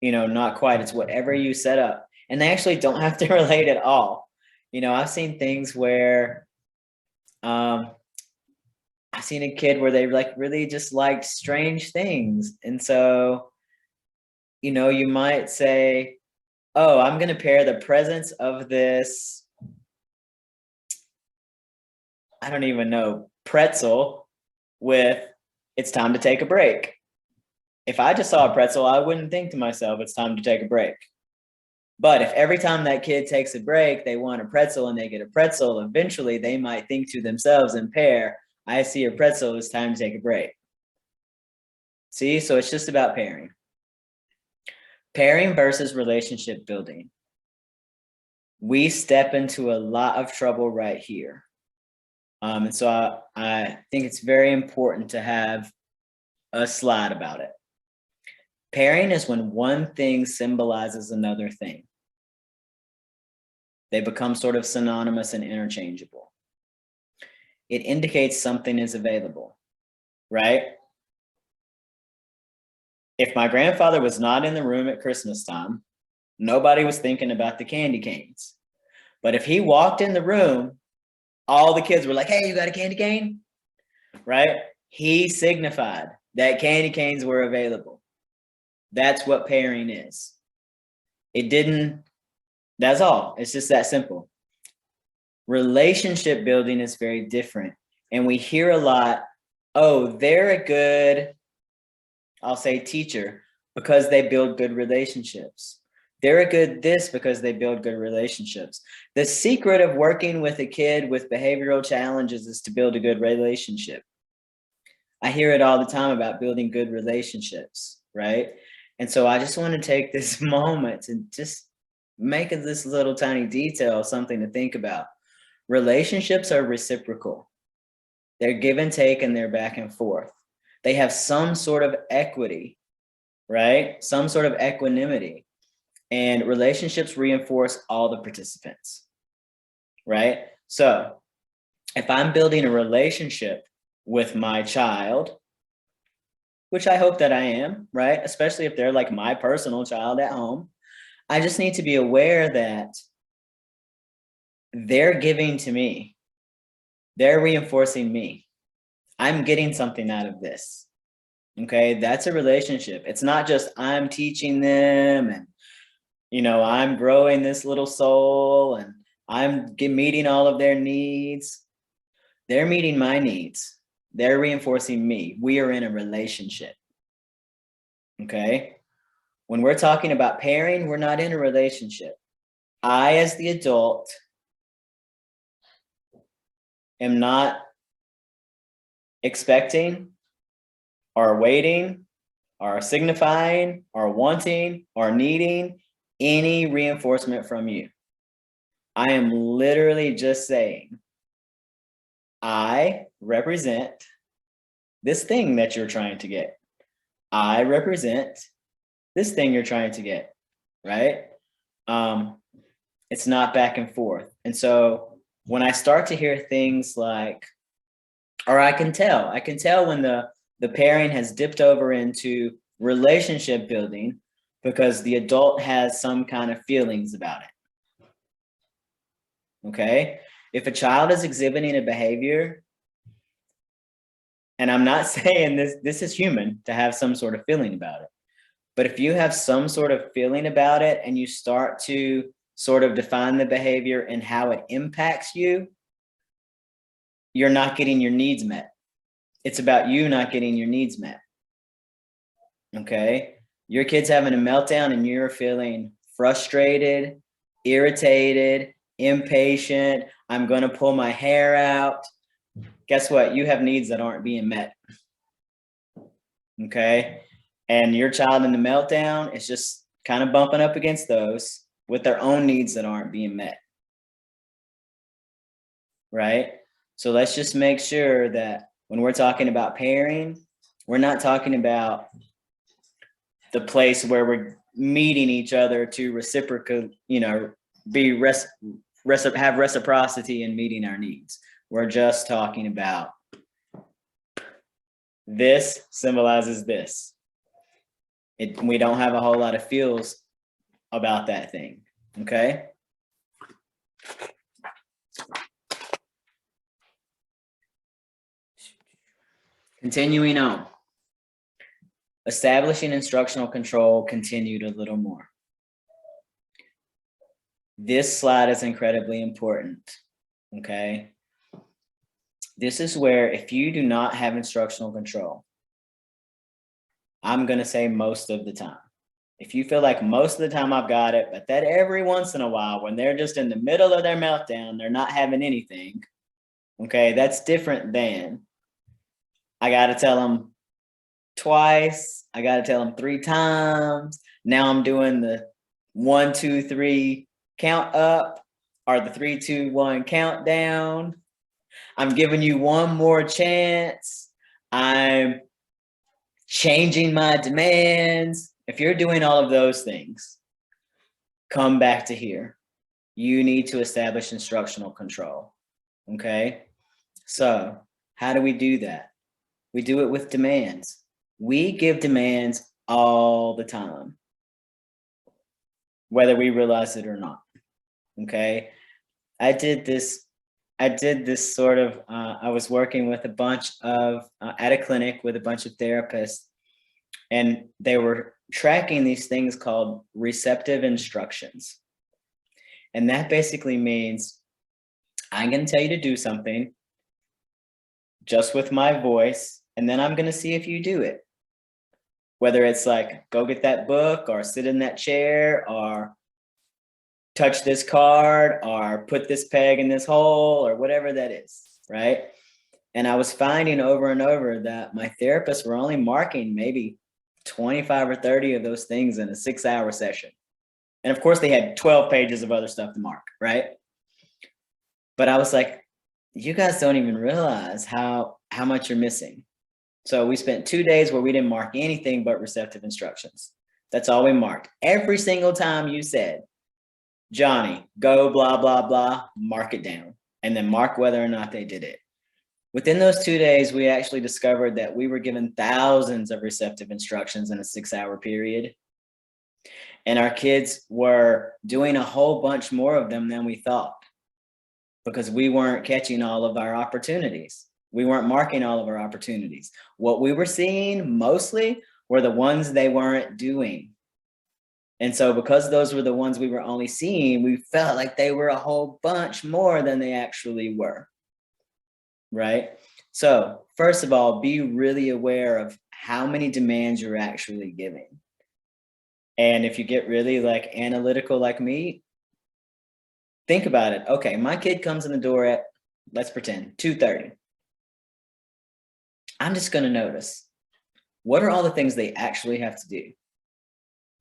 Speaker 1: not quite. It's whatever you set up. And they actually don't have to relate at all. I've seen things where, I've seen a kid where they really just liked strange things. And so, you might say, oh, I'm going to pair the presence of this, I don't even know, pretzel with it's time to take a break. If I just saw a pretzel, I wouldn't think to myself, it's time to take a break. But if every time that kid takes a break, they want a pretzel and they get a pretzel, eventually they might think to themselves in pair, I see a pretzel, it's time to take a break. See, so it's just about pairing. Pairing versus relationship building. We step into a lot of trouble right here. And so I think it's very important to have a slide about it. Pairing is when one thing symbolizes another thing. They become sort of synonymous and interchangeable. It indicates something is available, right? If my grandfather was not in the room at Christmas time, nobody was thinking about the candy canes. But if he walked in the room, all the kids were like, hey, you got a candy cane? Right? He signified that candy canes were available. That's what pairing is. It didn't, that's all. It's just that simple. Relationship building is very different. And we hear a lot, oh, they're a good, I'll say teacher, because they build good relationships. They're a good this because they build good relationships. The secret of working with a kid with behavioral challenges is to build a good relationship. I hear it all the time about building good relationships, right? And so I just want to take this moment to just make this little tiny detail something to think about. Relationships are reciprocal. They're give and take and they're back and forth. They have some sort of equity, right? Some sort of equanimity. And relationships reinforce all the participants, right? So if I'm building a relationship with my child, which I hope that I am, right? Especially if they're like my personal child at home, I just need to be aware that they're giving to me. They're reinforcing me. I'm getting something out of this. Okay, that's a relationship. It's not just I'm teaching them and I'm growing this little soul and I'm meeting all of their needs. They're meeting my needs. They're reinforcing me. We are in a relationship. Okay. When we're talking about pairing, we're not in a relationship. I, as the adult, am not expecting or waiting or signifying or wanting or needing any reinforcement from you. I am literally just saying, I represent this thing that you're trying to get. I represent this thing you're trying to get, right? It's not back and forth. And so when I start to hear things like, or I can tell when the pairing has dipped over into relationship building because the adult has some kind of feelings about it. Okay? If a child is exhibiting a behavior, and I'm not saying this is human to have some sort of feeling about it, but if you have some sort of feeling about it and you start to sort of define the behavior and how it impacts you, you're not getting your needs met. It's about you not getting your needs met. Okay? Your kid's having a meltdown and you're feeling frustrated, irritated, impatient. I'm going to pull my hair out. Guess what? You have needs that aren't being met. Okay? And your child in the meltdown is just kind of bumping up against those with their own needs that aren't being met. Right? So let's just make sure that when we're talking about pairing, we're not talking about the place where we're meeting each other to reciprocate, have reciprocity in meeting our needs. We're just talking about this symbolizes this. We don't have a whole lot of feels about that thing, okay? Continuing on. Establishing instructional control continued a little more. This slide is incredibly important, okay? This is where if you do not have instructional control, I'm going to say most of the time. If you feel like most of the time I've got it, but that every once in a while, when they're just in the middle of their meltdown, they're not having anything. Okay, that's different than I got to tell them twice. I got to tell them 3 times. Now I'm doing the 1, 2, 3 count up or the 3, 2, 1 countdown. I'm giving you one more chance. I'm changing my demands. If you're doing all of those things, come back to here. You need to establish instructional control. Okay. So how do we do that? We do it with demands. We give demands all the time, whether we realize it or not. Okay. I did this sort of, I was working with a bunch of, at a clinic with a bunch of therapists, and they were tracking these things called receptive instructions. And that basically means I'm going to tell you to do something just with my voice, and then I'm going to see if you do it. Whether it's like, go get that book or sit in that chair or touch this card or put this peg in this hole or whatever that is, right? And I was finding over and over that my therapists were only marking maybe 25 or 30 of those things in a 6-hour session. And of course they had 12 pages of other stuff to mark, right? But I was like, you guys don't even realize how much you're missing. So we spent 2 days where we didn't mark anything but receptive instructions. That's all we marked. Every single time you said, Johnny, go blah, blah, blah, mark it down, and then mark whether or not they did it. Within those 2 days, we actually discovered that we were given thousands of receptive instructions in a 6-hour period. And our kids were doing a whole bunch more of them than we thought, because we weren't catching all of our opportunities. We weren't marking all of our opportunities. What we were seeing mostly were the ones they weren't doing. And so because those were the ones we were only seeing, we felt like they were a whole bunch more than they actually were, right? So first of all, be really aware of how many demands you're actually giving. And if you get really like analytical like me, think about it. Okay, my kid comes in the door at, let's pretend, 2:30. I'm just going to notice, what are all the things they actually have to do?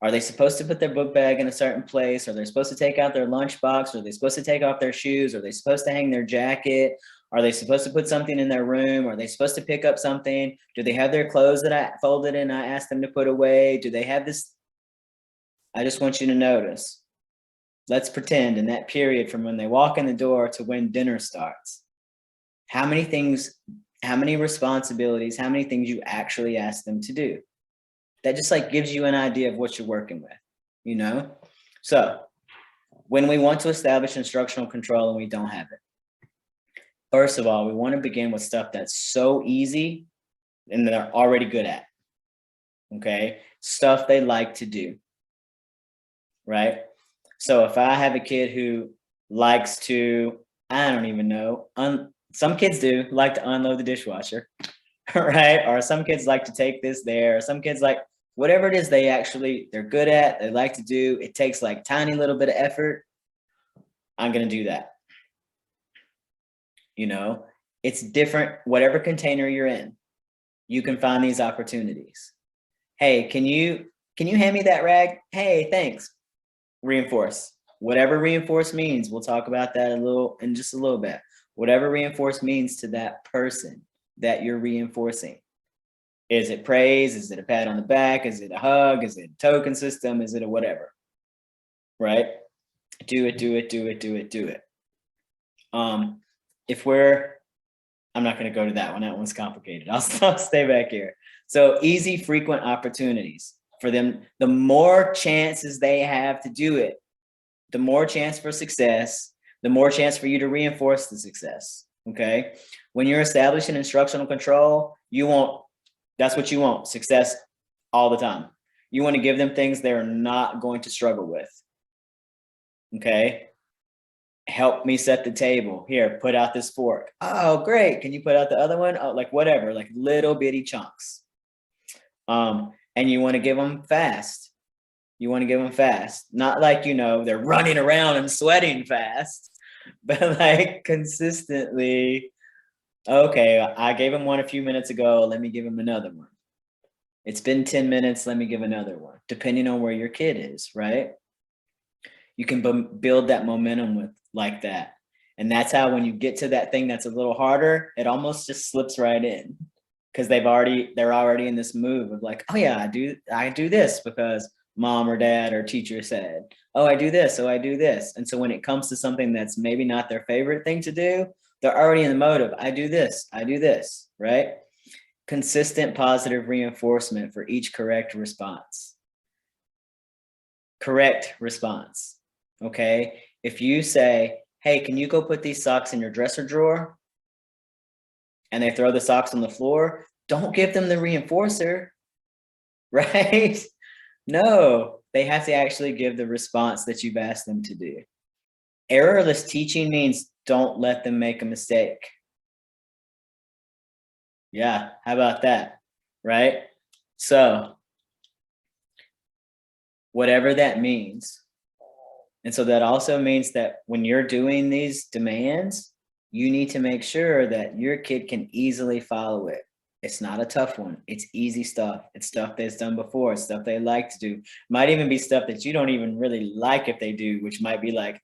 Speaker 1: Are they supposed to put their book bag in a certain place? Are they supposed to take out their lunchbox? Are they supposed to take off their shoes? Are they supposed to hang their jacket? Are they supposed to put something in their room? Are they supposed to pick up something? Do they have their clothes that I folded and I asked them to put away? Do they have this? I just want you to notice. Let's pretend in that period from when they walk in the door to when dinner starts, how many things, how many responsibilities, how many things you actually ask them to do. That just like gives you an idea of what you're working with, you know? So when we want to establish instructional control and we don't have it, first of all, we want to begin with stuff that's so easy and they're already good at, okay? Stuff they like to do, right? So if I have a kid who likes to, I don't even know, some kids do like to unload the dishwasher, right? Or some kids like to take this there, or some kids like, whatever it is they're good at, they like to do, it takes like tiny little bit of effort, I'm going to do that. You know, it's different, whatever container you're in, you can find these opportunities. Hey, can you hand me that rag? Hey, thanks. Reinforce. Whatever reinforce means, we'll talk about that in just a little bit. Whatever reinforce means to that person that you're reinforcing. Is it praise? Is it a pat on the back? Is it a hug? Is it a token system? Is it a whatever? Right? Do it, do it, do it, do it, do it. I'm not going to go to that one. That one's complicated. I'll stay back here. So easy, frequent opportunities for them. The more chances they have to do it, the more chance for success, the more chance for you to reinforce the success. Okay. When you're establishing instructional control, that's what you want, success all the time. You want to give them things they're not going to struggle with. Okay. Help me set the table. Here, put out this fork. Oh, great. Can you put out the other one? Oh, like whatever, like little bitty chunks. and you want to give them fast. You want to give them fast, not like, they're running around and sweating fast, but like consistently. Okay, I gave him one a few minutes ago. Let me give him another one. It's been 10 minutes. Let me give another one, depending on where your kid is, right? You can build that momentum with like that. And that's how, when you get to that thing that's a little harder, it almost just slips right in, because they're already in this move of like, oh yeah, I do this because mom or dad or teacher said, oh, I do this. So I do this. And so when it comes to something that's maybe not their favorite thing to do, they're already in the mode of, I do this, right? Consistent positive reinforcement for each correct response. Correct response. Okay. If you say, hey, can you go put these socks in your dresser drawer? And they throw the socks on the floor, don't give them the reinforcer, right? No, they have to actually give the response that you've asked them to do. Errorless teaching means don't let them make a mistake. Yeah, how about that, right? So whatever that means. And so that also means that when you're doing these demands, you need to make sure that your kid can easily follow it. It's not a tough one. It's easy stuff. It's stuff that's done before. It's stuff they like to do. Might even be stuff that you don't even really like if they do, which might be like,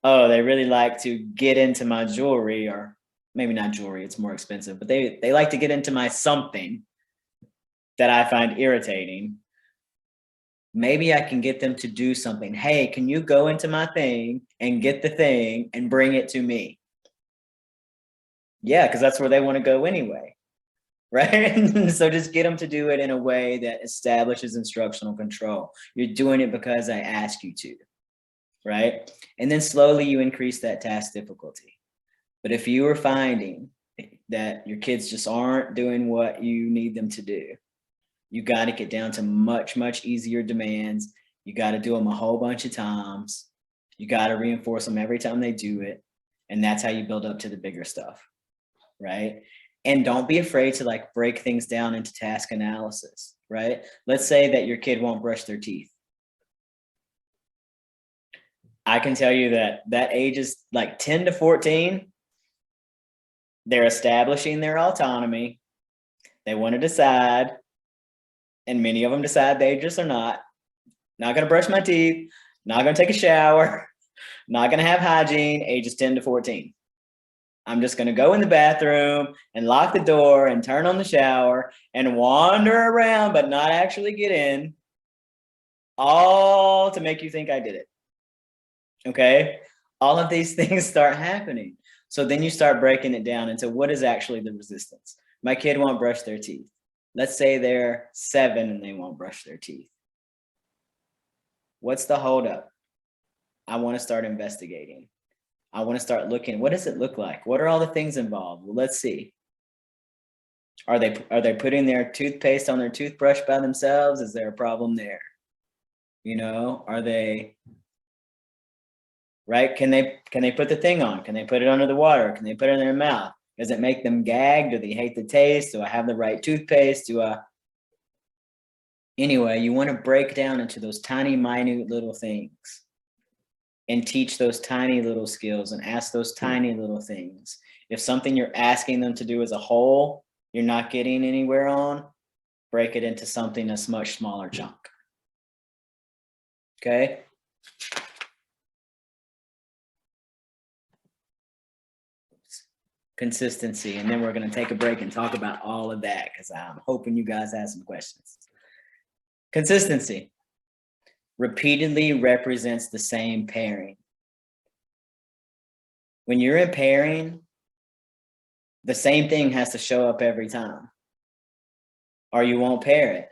Speaker 1: oh, they really like to get into my jewelry, or maybe not jewelry, it's more expensive, but they like to get into my something that I find irritating. Maybe I can get them to do something. Hey, can you go into my thing and get the thing and bring it to me? Yeah, because that's where they want to go anyway, right? So just get them to do it in a way that establishes instructional control. You're doing it because I ask you to, right? And then slowly you increase that task difficulty. But if you are finding that your kids just aren't doing what you need them to do, you got to get down to much, much easier demands. You got to do them a whole bunch of times. You got to reinforce them every time they do it. And that's how you build up to the bigger stuff, right? And don't be afraid to like break things down into task analysis, right? Let's say that your kid won't brush their teeth. I can tell you that age is like 10 to 14. They're establishing their autonomy. They want to decide. And many of them decide they just are not going to brush my teeth, not going to take a shower, not going to have hygiene, ages 10 to 14. I'm just going to go in the bathroom and lock the door and turn on the shower and wander around, but not actually get in, all to make you think I did it. Okay? All of these things start happening. So then you start breaking it down into what is actually the resistance. My kid won't brush their teeth. Let's say they're 7 and they won't brush their teeth. What's the holdup? I want to start investigating. I want to start looking. What does it look like? What are all the things involved? Well, let's see. Are they putting their toothpaste on their toothbrush by themselves? Is there a problem there? Are they right? Can they put the thing on? Can they put it under the water? Can they put it in their mouth? Does it make them gag? Do they hate the taste? Do I have the right toothpaste? Anyway, you want to break down into those tiny, minute little things and teach those tiny little skills and ask those tiny little things. If something you're asking them to do as a whole, you're not getting anywhere on, break it into something that's much smaller chunk. Okay? Consistency, and then we're going to take a break and talk about all of that because I'm hoping you guys have some questions. Consistency repeatedly represents the same pairing. When you're in pairing, the same thing has to show up every time, or you won't pair it.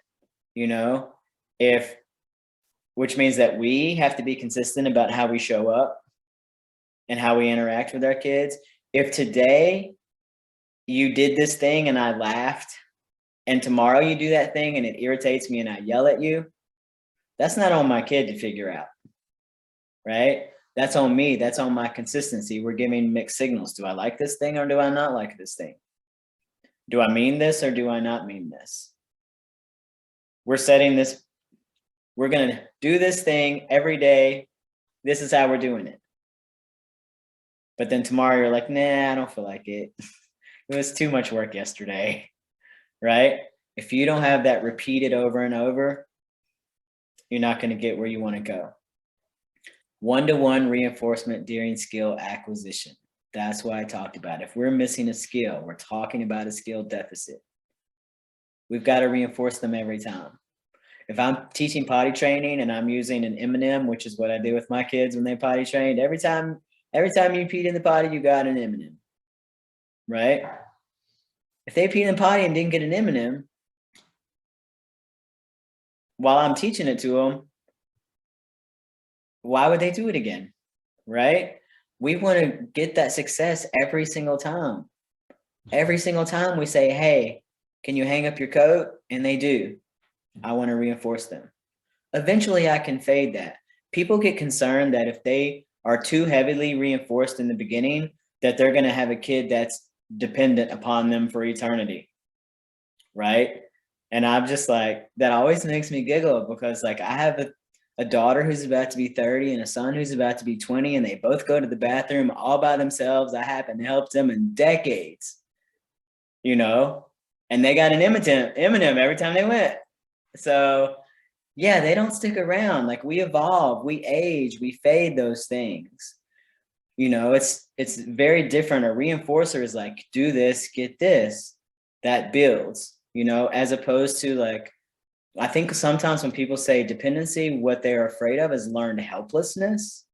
Speaker 1: Which means that we have to be consistent about how we show up and how we interact with our kids. If today you did this thing and I laughed, and tomorrow you do that thing and it irritates me and I yell at you, that's not on my kid to figure out, right? That's on me. That's on my consistency. We're giving mixed signals. Do I like this thing or do I not like this thing? Do I mean this or do I not mean this? we're setting this, we're going to do this thing every day. This is how we're doing it. But then tomorrow you're like, nah, I don't feel like it. It was too much work yesterday, right? If you don't have that repeated over and over, you're not going to get where you want to go. One-to-one reinforcement during skill acquisition. That's why I talked about it. If we're missing a skill, we're talking about a skill deficit. We've got to reinforce them every time. If I'm teaching potty training and I'm using an M&M, which is what I do with my kids when they potty trained, every time you peed in the potty, you got an M&M, right? If they peed in the potty and didn't get an M&M, while I'm teaching it to them, why would they do it again, right? We want to get that success every single time. Every single time we say, hey, can you hang up your coat? And they do. I want to reinforce them. Eventually, I can fade that. People get concerned that if they are too heavily reinforced in the beginning, that they're going to have a kid that's dependent upon them for eternity, right? And I'm just like, that always makes me giggle because like I have a daughter who's about to be 30 and a son who's about to be 20, and they both go to the bathroom all by themselves. I haven't helped them in decades, you know, and they got an M&M every time they went. So yeah, they don't stick around. Like we evolve, we age, we fade those things. You know, it's very different. A reinforcer is like, do this, get this, that builds, you know, as opposed to like, I think sometimes when people say dependency, what they're afraid of is learned helplessness,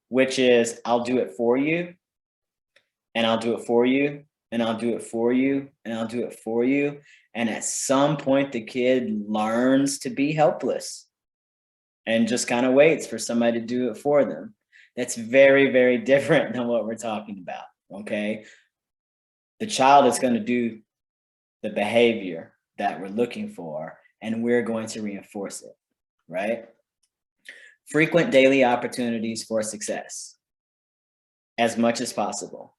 Speaker 1: which is I'll do it for you, and I'll do it for you, and I'll do it for you, and I'll do it for you. And at some point, the kid learns to be helpless and just kind of waits for somebody to do it for them. That's very, very different than what we're talking about, okay? The child is going to do the behavior that we're looking for, and we're going to reinforce it, right? Frequent daily opportunities for success as much as possible.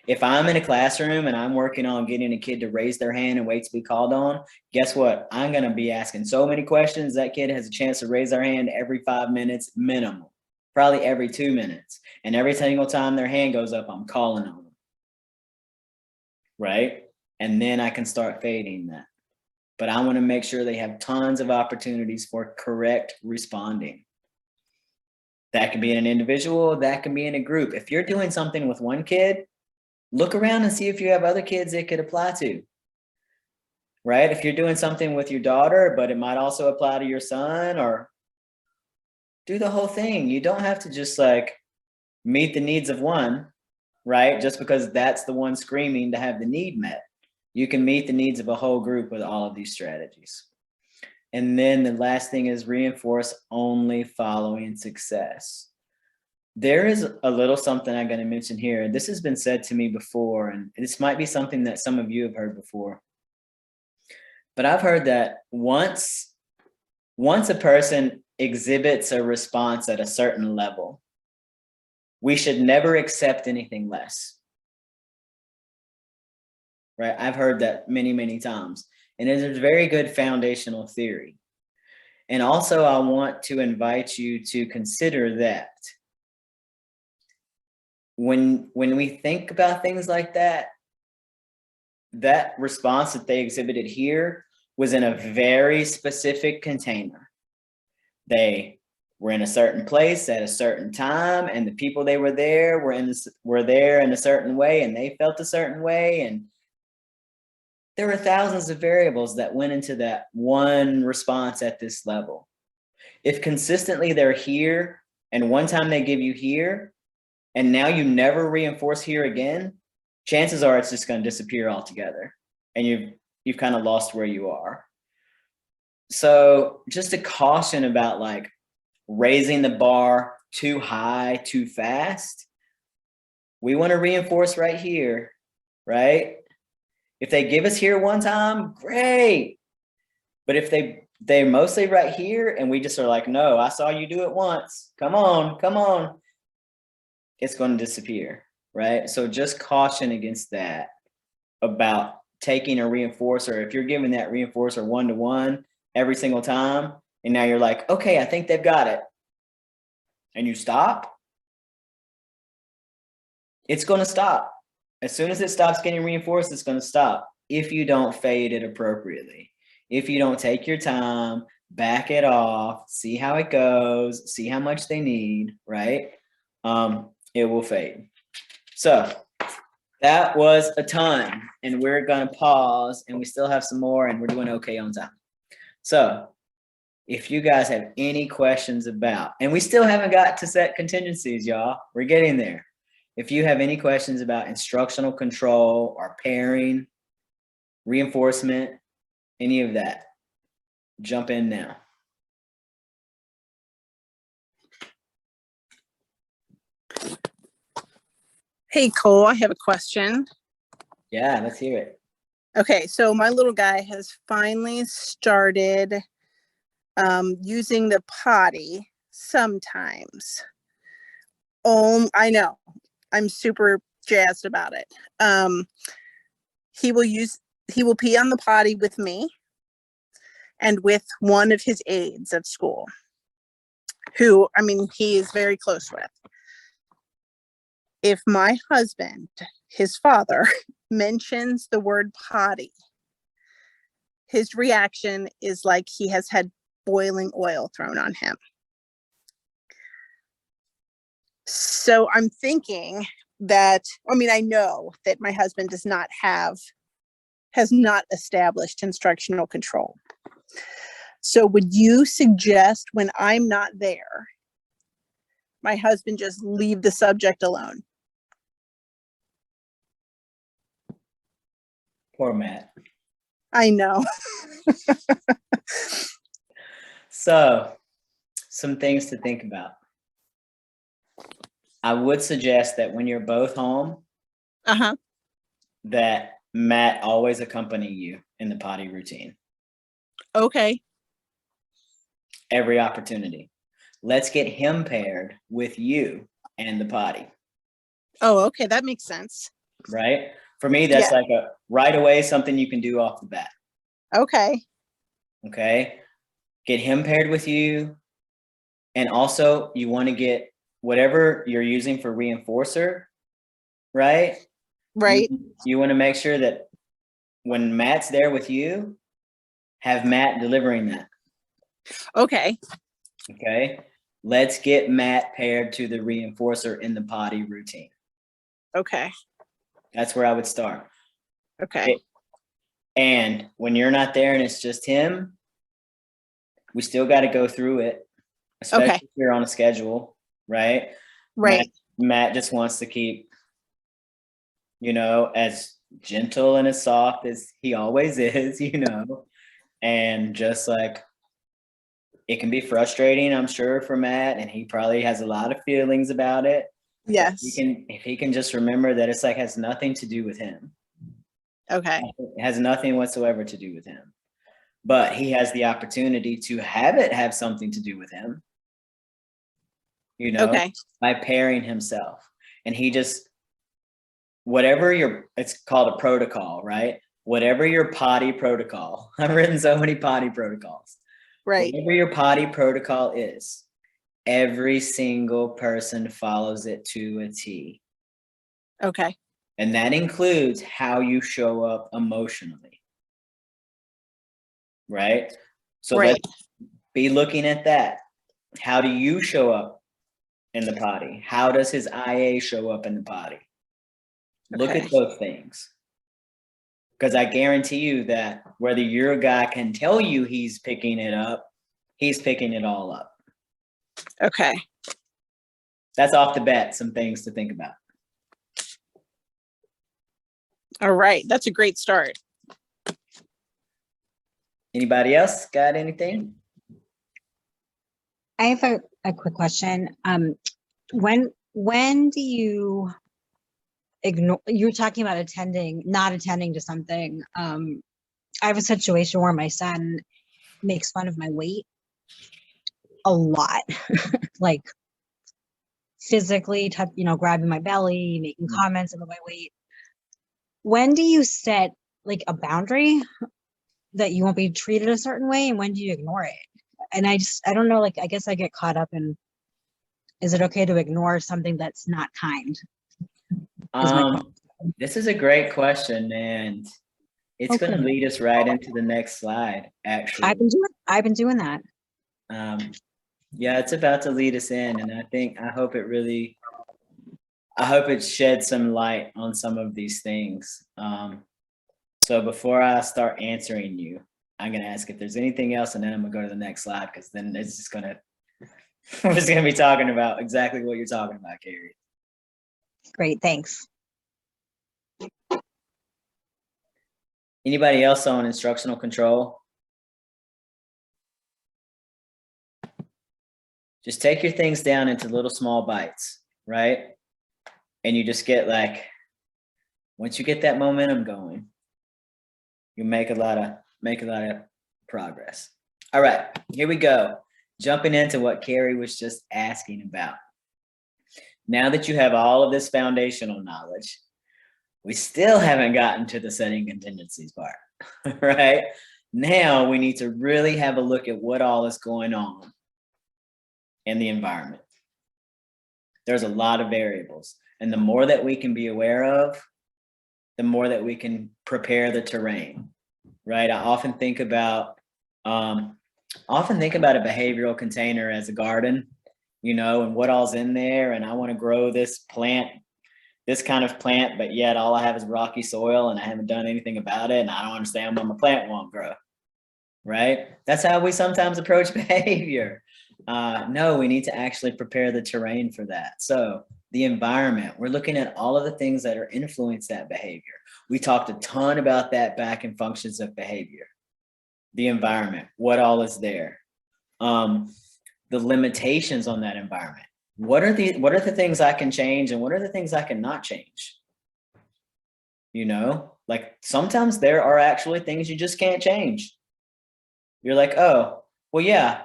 Speaker 1: If I'm in a classroom and I'm working on getting a kid to raise their hand and wait to be called on, guess what? I'm going to be asking so many questions. That kid has a chance to raise their hand every 5 minutes minimum, probably every 2 minutes. And every single time their hand goes up, I'm calling on them, right? And then I can start fading that. But I want to make sure they have tons of opportunities for correct responding. That can be in an individual, that can be in a group. If you're doing something with one kid, look around and see if you have other kids it could apply to, right? If you're doing something with your daughter, but it might also apply to your son, or do the whole thing. You don't have to just like meet the needs of one, right? Just because that's the one screaming to have the need met. You can meet the needs of a whole group with all of these strategies. And then the last thing is reinforce only following success. There is a little something I'm going to mention here. This has been said to me before, and this might be something that some of you have heard before. But I've heard that once a person exhibits a response at a certain level, we should never accept anything less. Right? I've heard that many, many times. And it is a very good foundational theory. And also, I want to invite you to consider that when we think about things like that, that response that they exhibited here was in a very specific container. They were in a certain place at a certain time, and the people they were there were there in a certain way, and they felt a certain way. And there were thousands of variables that went into that one response at this level. If consistently they're here, and one time they give you here, and now you never reinforce here again, chances are it's just going to disappear altogether, and you've kind of lost where you are. So just a caution about like raising the bar too high, too fast. We want to reinforce right here, right? If they give us here one time, great. But if they're mostly right here and we just are like, no, I saw you do it once. Come on, come on. It's going to disappear, right? So just caution against that about taking a reinforcer. If you're giving that reinforcer one-to-one, every single time. And now you're like, okay, I think they've got it. And you stop. It's going to stop. As soon as it stops getting reinforced, it's going to stop if you don't fade it appropriately. If you don't take your time, back it off, see how it goes, see how much they need, right? It will fade. So that was a ton, and we're going to pause, and we still have some more, and we're doing okay on time. So if you guys have any questions about, and we still haven't got to set contingencies, y'all, we're getting there. If you have any questions about instructional control or pairing, reinforcement, any of that, jump in now.
Speaker 5: Hey, Cole, I have a question.
Speaker 1: Yeah, let's hear it.
Speaker 5: Okay, so my little guy has finally started using the potty sometimes. Oh, I know. I'm super jazzed about it. He will pee on the potty with me and with one of his aides at school, who, I mean, he is very close with. If my husband, his father, mentions the word potty, his reaction is like he has had boiling oil thrown on him. So I'm thinking that, I mean, I know that my husband has not established instructional control. So would you suggest when I'm not there, my husband just leave the subject alone?
Speaker 1: Poor Matt.
Speaker 5: I know.
Speaker 1: So, some things to think about. I would suggest that when you're both home,
Speaker 5: Uh-huh.
Speaker 1: that Matt always accompany you in the potty routine.
Speaker 5: Okay.
Speaker 1: Every opportunity. Let's get him paired with you and the potty,
Speaker 5: Oh, okay. That makes sense.
Speaker 1: right? For me, that's
Speaker 5: Yeah.
Speaker 1: like a right away, something you can do off the bat.
Speaker 5: Okay.
Speaker 1: Okay. Get him paired with you. And also, you want to get whatever you're using for reinforcer, right?
Speaker 5: Right.
Speaker 1: You want to make sure that when Matt's there with you, have Matt delivering that.
Speaker 5: Okay.
Speaker 1: Okay. Let's get Matt paired to the reinforcer in the potty routine.
Speaker 5: Okay.
Speaker 1: That's where I would start.
Speaker 5: Okay.
Speaker 1: And when you're not there and it's just him, we still got to go through it, especially
Speaker 5: Okay.
Speaker 1: if you're on a schedule, right?
Speaker 5: Right.
Speaker 1: Matt just wants to keep, as gentle and as soft as he always is, and just like it can be frustrating, I'm sure, for Matt, and he probably has a lot of feelings about it.
Speaker 5: Yes.
Speaker 1: If he can just remember that it's like has nothing to do with him.
Speaker 5: Okay.
Speaker 1: It has nothing whatsoever to do with him. But he has the opportunity to have it have something to do with him,
Speaker 5: Okay.
Speaker 1: by pairing himself. And he just, it's called a protocol, right? Whatever your potty protocol, I've written so many potty protocols.
Speaker 5: Right.
Speaker 1: Whatever your potty protocol is, every single person follows it to a T.
Speaker 5: Okay.
Speaker 1: And that includes how you show up emotionally. Right? So
Speaker 5: Right.
Speaker 1: let's be looking at that. How do you show up in the potty? How does his IA show up in the potty? Look
Speaker 5: Okay.
Speaker 1: at those things. Because I guarantee you that whether your guy can tell you he's picking it up, he's picking it all up.
Speaker 5: Okay.
Speaker 1: That's off the bat, some things to think about.
Speaker 5: All right. That's a great start.
Speaker 1: Anybody else got anything?
Speaker 2: I have a quick question. When do you ignore, you're talking about not attending to something. I have a situation where my son makes fun of my weight a lot, like physically, grabbing my belly, making comments about my weight. When do you set like a boundary that you won't be treated a certain way, and when do you ignore it? And I don't know, like, I guess I get caught up in, is it okay to ignore something that's not kind? Is my question.
Speaker 1: This is a great question, and it's going to
Speaker 2: Okay.
Speaker 1: lead us right into the next slide, actually.
Speaker 2: I've been doing that.
Speaker 1: Yeah, it's about to lead us in, and I hope it sheds some light on some of these things. So before I start answering you, I'm gonna ask if there's anything else, and then I'm gonna go to the next slide, because then it's just gonna we're just gonna be talking about exactly what you're talking about, Carrie.
Speaker 2: Great, thanks.
Speaker 1: Anybody else on instructional control? Just take your things down into little small bites, right? And you just get like, once you get that momentum going, you make a lot of progress. All right, here we go. Jumping into what Carrie was just asking about. Now that you have all of this foundational knowledge, we still haven't gotten to the setting contingencies part, right? Now we need to really have a look at what all is going on in the environment. There's a lot of variables, and the more that we can be aware of, the more that we can prepare the terrain, right? I often think about a behavioral container as a garden, and what all's in there, and I want to grow this plant, this kind of plant, but yet all I have is rocky soil and I haven't done anything about it, and I don't understand why my plant won't grow, right? That's how we sometimes approach behavior. No, we need to actually prepare the terrain for that. So the environment, we're looking at all of the things that are influence that behavior. We talked a ton about that back in functions of behavior. The environment, what all is there? The limitations on that environment. What are the things I can change, and what are the things I cannot change? Like sometimes there are actually things you just can't change. You're like, oh, well, yeah.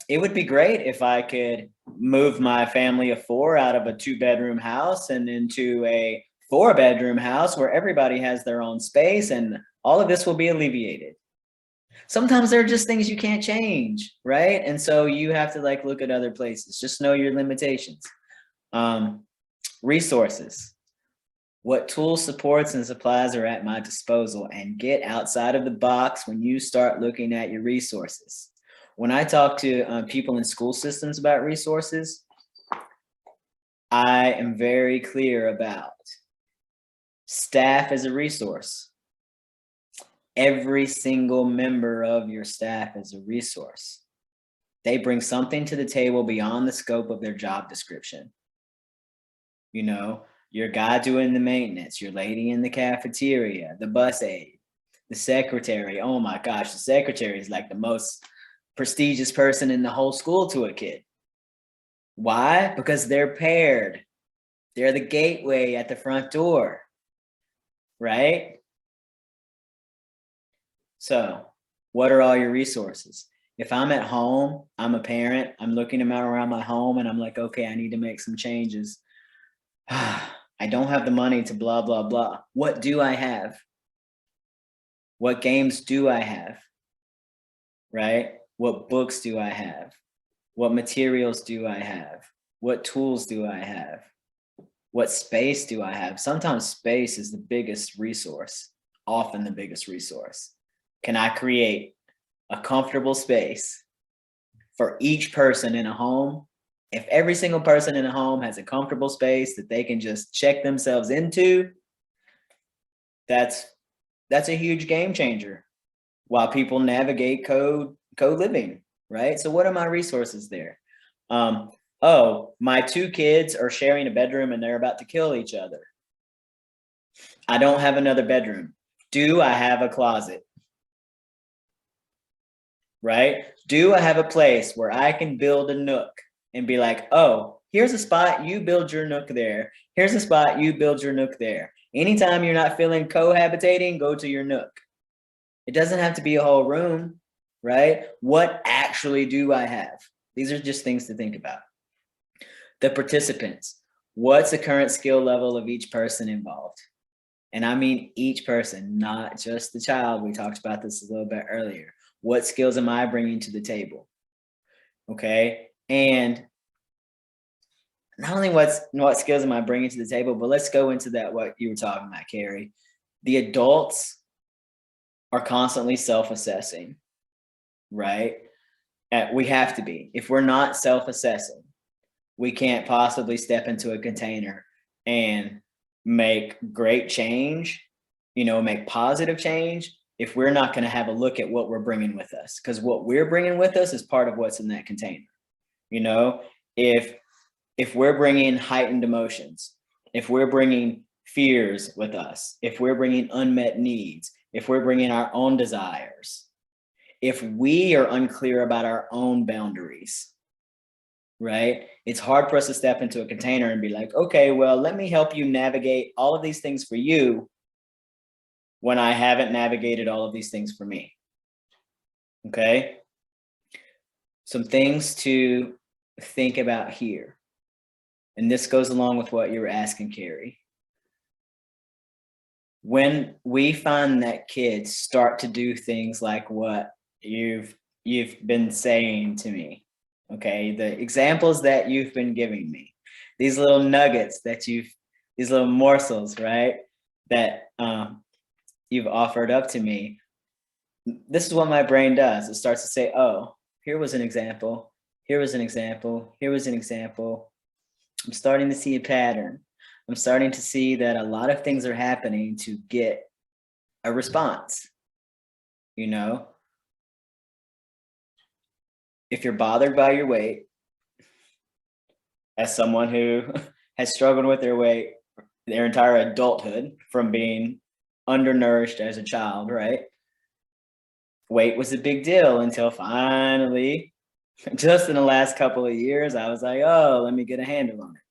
Speaker 1: It would be great if I could move my family of 4 out of a 2-bedroom house and into a 4-bedroom house where everybody has their own space, and all of this will be alleviated. Sometimes there are just things you can't change, right? And so you have to look at other places. Just know your limitations. Resources. What tools, supports, and supplies are at my disposal, and get outside of the box when you start looking at your resources. When I talk to people in school systems about resources, I am very clear about staff as a resource. Every single member of your staff is a resource. They bring something to the table beyond the scope of their job description. Your guy doing the maintenance, your lady in the cafeteria, the bus aide, the secretary. Oh my gosh, the secretary is like the most prestigious person in the whole school to a kid. Why? Because they're paired. They're the gateway at the front door, right? So what are all your resources? If I'm at home, I'm a parent, I'm looking around my home, and I'm like, okay, I need to make some changes. I don't have the money to blah, blah, blah. What do I have? What games do I have? Right? What books do I have? What materials do I have? What tools do I have? What space do I have? Sometimes space is the biggest resource, often the biggest resource. Can I create a comfortable space for each person in a home? If every single person in a home has a comfortable space that they can just check themselves into, that's a huge game changer while people navigate co-living, right? So what are my resources there? Oh, my 2 kids are sharing a bedroom and they're about to kill each other. I don't have another bedroom. Do I have a closet? Right? Do I have a place where I can build a nook and be like, oh, here's a spot, you build your nook there. Here's a spot, you build your nook there. Anytime you're not feeling cohabitating, go to your nook. It doesn't have to be a whole room, right? What actually do I have? These are just things to think about. The participants. What's the current skill level of each person involved? And I mean each person, not just the child. We talked about this a little bit earlier. What skills am I bringing to the table? Okay. And not only what skills am I bringing to the table, but let's go into that, what you were talking about, Carrie. The adults are constantly self-assessing, right? We have to be. If we're not self-assessing, we can't possibly step into a container and make great change, make positive change, if we're not going to have a look at what we're bringing with us. Because what we're bringing with us is part of what's in that container. If we're bringing heightened emotions, if we're bringing fears with us, if we're bringing unmet needs, if we're bringing our own desires, if we are unclear about our own boundaries, right? It's hard for us to step into a container and be like, okay, well, let me help you navigate all of these things for you when I haven't navigated all of these things for me. Okay? Some things to think about here. And this goes along with what you were asking, Carrie. When we find that kids start to do things like what you've been saying to me, okay, the examples that you've been giving me, these little nuggets that these little morsels, right, that you've offered up to me, this is what my brain does. It starts to say, oh, here was an example, here was an example, here was an example. I'm starting to see a pattern. I'm starting to see that a lot of things are happening to get a response. If you're bothered by your weight, as someone who has struggled with their weight their entire adulthood from being undernourished as a child, right? Weight was a big deal until finally, just in the last couple of years, I was like, oh, let me get a handle on it.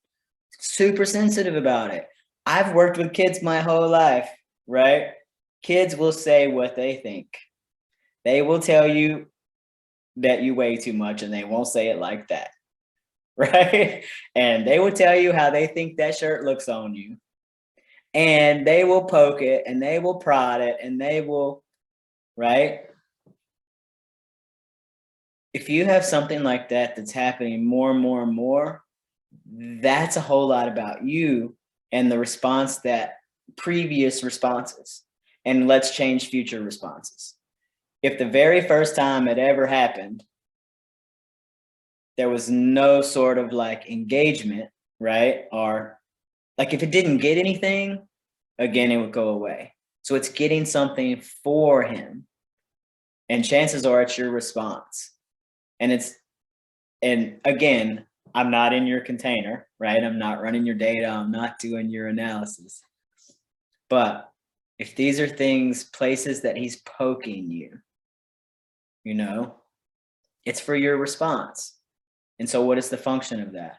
Speaker 1: Super sensitive about it. I've worked with kids my whole life, right? Kids will say what they think. They will tell you that you weigh too much and they won't say it like that, right? And they will tell you how they think that shirt looks on you. And they will poke it and they will prod it and they will, right? If you have something like that that's happening more and more and more, that's a whole lot about you and the response that previous responses. And let's change future responses. If the very first time it ever happened, there was no sort of like engagement, right? Or like if it didn't get anything, again, it would go away. So it's getting something for him. And chances are it's your response. And again, I'm not in your container, right? I'm not running your data. I'm not doing your analysis. But if these are things, places that he's poking you, it's for your response. And so what is the function of that?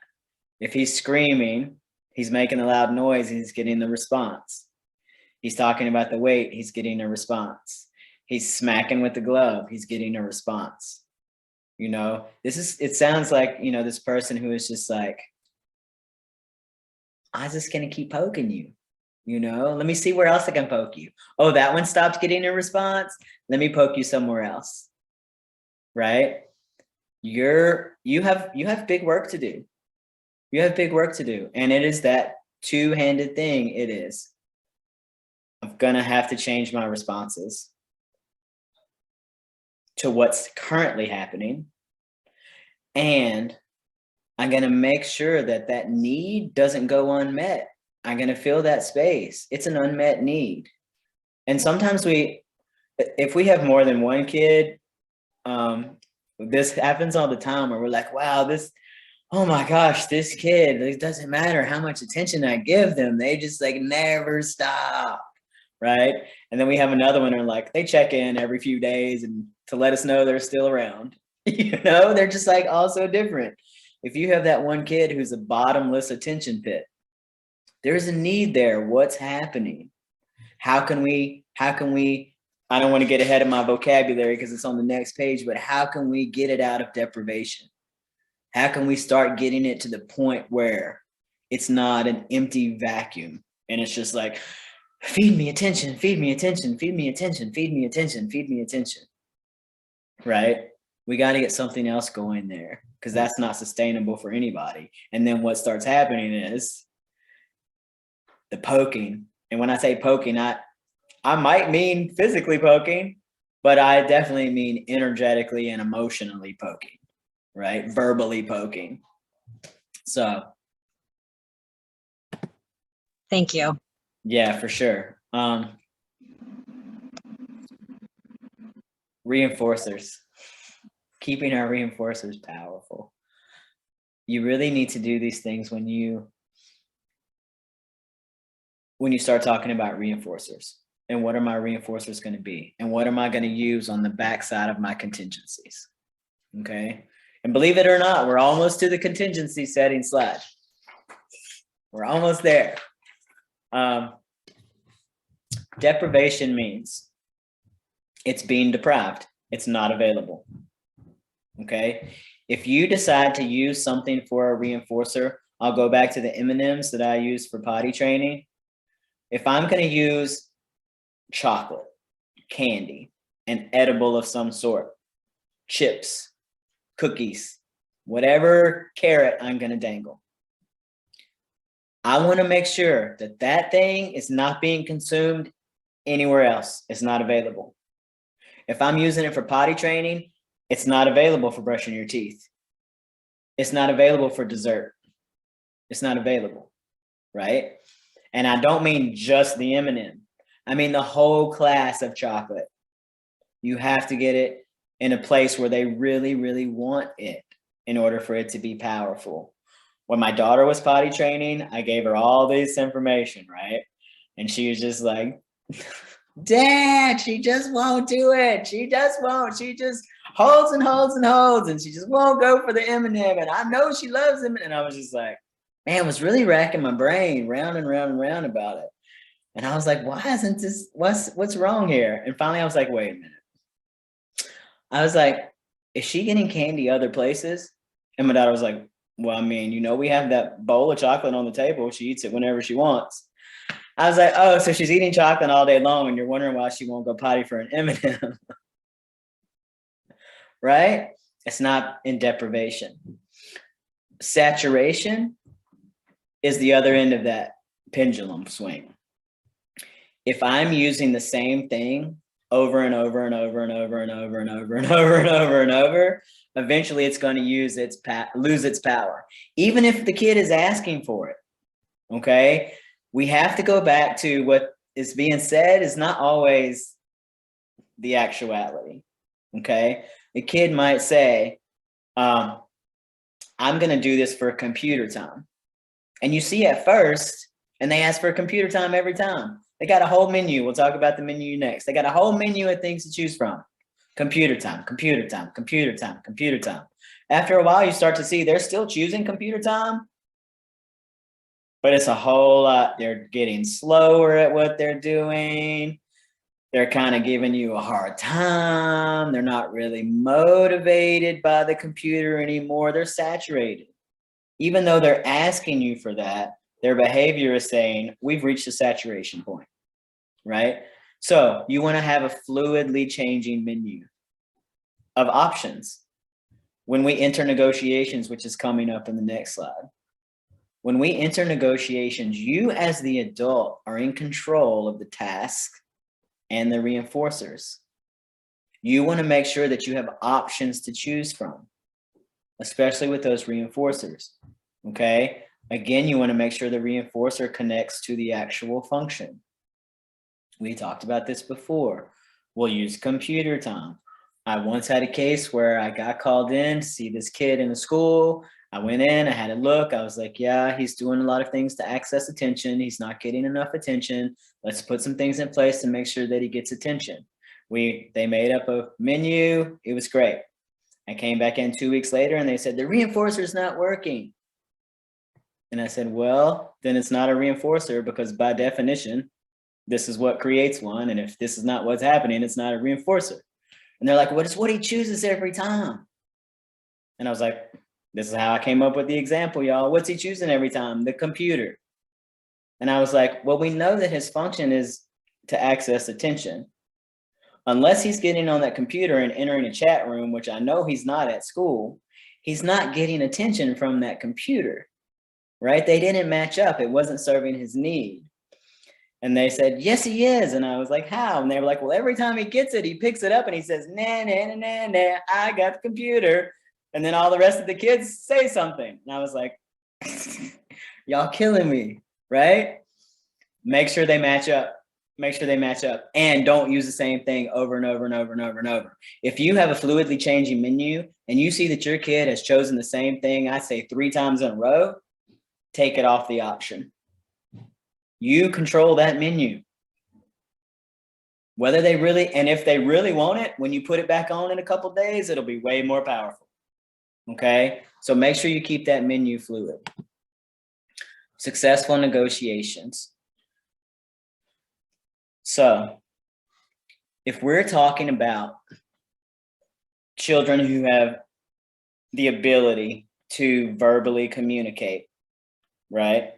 Speaker 1: If he's screaming, he's making a loud noise, he's getting the response. He's talking about the weight, he's getting a response. He's smacking with the glove, he's getting a response. It sounds like, this person who is just like, I'm just going to keep poking you. Let me see where else I can poke you. Oh, that one stopped getting a response. Let me poke you somewhere else. Right? You have big work to do. You have big work to do. And it is that two-handed thing. It is. I'm going to have to change my responses to what's currently happening. And I'm going to make sure that need doesn't go unmet. I'm going to fill that space. It's an unmet need. And sometimes if we have more than one kid, this happens all the time where we're like, wow, oh my gosh, this kid, it doesn't matter how much attention I give them. They just like never stop. Right. And then we have another one who like, they check in every few days and to let us know they're still around. They're just like also different. If you have that one kid who's a bottomless attention pit, there's a need there. What's happening? How can we, I don't want to get ahead of my vocabulary because it's on the next page, but how can we get it out of deprivation? How can we start getting it to the point where it's not an empty vacuum and it's just like, feed me attention, feed me attention, feed me attention, feed me attention, feed me attention. Right? We got to get something else going there because that's not sustainable for anybody. And then what starts happening is the poking. And when I say poking, I might mean physically poking, but I definitely mean energetically and emotionally poking, right? Verbally poking. So,
Speaker 2: Thank you.
Speaker 1: yeah, for sure. Reinforcers, keeping our reinforcers powerful. You really need to do these things when you start talking about reinforcers. And what are my reinforcers going to be? And what am I going to use on the backside of my contingencies? Okay. And believe it or not, we're almost to the contingency setting slide. We're almost there. Deprivation means it's being deprived. It's not available. Okay. If you decide to use something for a reinforcer, I'll go back to the M&Ms that I use for potty training. If I'm going to use chocolate, candy, an edible of some sort, chips, cookies, whatever carrot I'm going to dangle, I want to make sure that that thing is not being consumed anywhere else. It's not available. If I'm using it for potty training, it's not available for brushing your teeth. It's not available for dessert. It's not available, right? And I don't mean just the M&M. I mean the whole class of chocolate. You have to get it in a place where they really, really want it in order for it to be powerful. When my daughter was potty training, I gave her all this information, right? And she was just like, Dad, she just won't do it. She just won't. She just holds and holds and holds, and she just won't go for the M&M. And I know she loves him. And I was just like, man, I was really racking my brain round and round and round about it. And I was like, why isn't this, what's wrong here? And finally I was like, wait a minute. I was like, is she getting candy other places? And my daughter was like, well, I mean, you know, we have that bowl of chocolate on the table. She eats it whenever she wants. I was like, oh, so she's eating chocolate all day long and you're wondering why she won't go potty for an M&M. Right? It's not in deprivation. Saturation is the other end of that pendulum swing. If I'm using the same thing over and over and over and over and over and over and over and over and over, eventually it's going to lose its power, even if the kid is asking for it. Okay, we have to go back to what is being said is not always the actuality. Okay, the kid might say, I'm going to do this for computer time. And you see at first, and they ask for computer time every time. They got a whole menu. We'll talk about the menu next. They got a whole menu of things to choose from. Computer time, computer time, computer time, computer time. After a while, you start to see they're still choosing computer time, but it's a whole lot. They're getting slower at what they're doing. They're kind of giving you a hard time. They're not really motivated by the computer anymore. They're saturated. Even though they're asking you for that, their behavior is saying, we've reached a saturation point, right? So you want to have a fluidly changing menu of options. When we enter negotiations, which is coming up in the next slide, when we enter negotiations, you as the adult are in control of the task and the reinforcers. You want to make sure that you have options to choose from, especially with those reinforcers, okay? Again, you want to make sure the reinforcer connects to the actual function. We talked about this before. We'll use computer time. I once had a case where I got called in to see this kid in the school. I went in, I had a look. I was like, yeah, he's doing a lot of things to access attention. He's not getting enough attention. Let's put some things in place to make sure that he gets attention. They made up a menu. It was great. I came back in 2 weeks later and they said, the reinforcer is not working. And I said, well, then it's not a reinforcer because by definition, this is what creates one. And if this is not what's happening, it's not a reinforcer. And they're like, well, it's what he chooses every time. And I was like, this is how I came up with the example, y'all. What's he choosing every time? The computer. And I was like, well, we know that his function is to access attention. Unless he's getting on that computer and entering a chat room, which I know he's not at school, he's not getting attention from that computer, right? They didn't match up. It wasn't serving his need. And they said, yes, he is. And I was like, how? And they were like, well, every time he gets it, he picks it up and he says, nah, nah, nah, nah, nah, I got the computer. And then all the rest of the kids say something. And I was like, y'all killing me, right? Make sure they match up. Make sure they match up, and don't use the same thing over and over and over and over and over. If you have a fluidly changing menu and you see that your kid has chosen the same thing, I say 3 times in a row, take it off the option. You control that menu. Whether they really, and if they really want it, when you put it back on in a couple days, it'll be way more powerful. Okay, so make sure you keep that menu fluid. Successful negotiations. So if we're talking about children who have the ability to verbally communicate, right?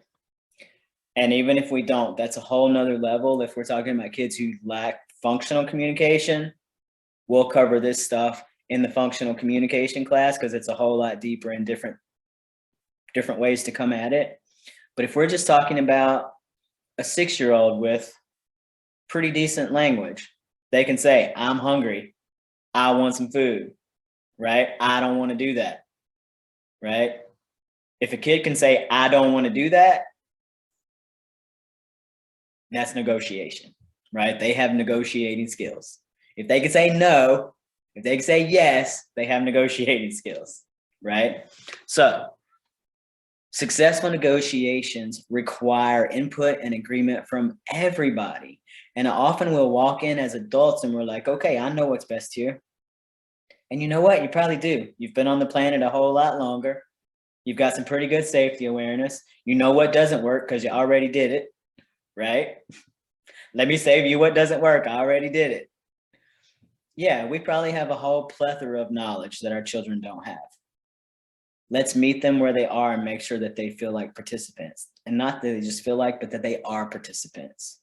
Speaker 1: And even if we don't, that's a whole nother level. If we're talking about kids who lack functional communication, we'll cover this stuff in the functional communication class because it's a whole lot deeper and different ways to come at it. But if we're just talking about a 6-year-old with pretty decent language, they can say, I'm hungry, I want some food, right? I don't want to do that, right? If a kid can say, I don't want to do that, that's negotiation, right? They have negotiating skills. If they can say no, if they can say yes, they have negotiating skills, right? So successful negotiations require input and agreement from everybody. And often we'll walk in as adults and we're like, okay, I know what's best here. And you know what? You probably do. You've been on the planet a whole lot longer. You've got some pretty good safety awareness. You know what doesn't work because you already did it, right? Let me save you what doesn't work. I already did it. Yeah, we probably have a whole plethora of knowledge that our children don't have. Let's meet them where they are and make sure that they feel like participants. And not that they just feel like, but that they are participants.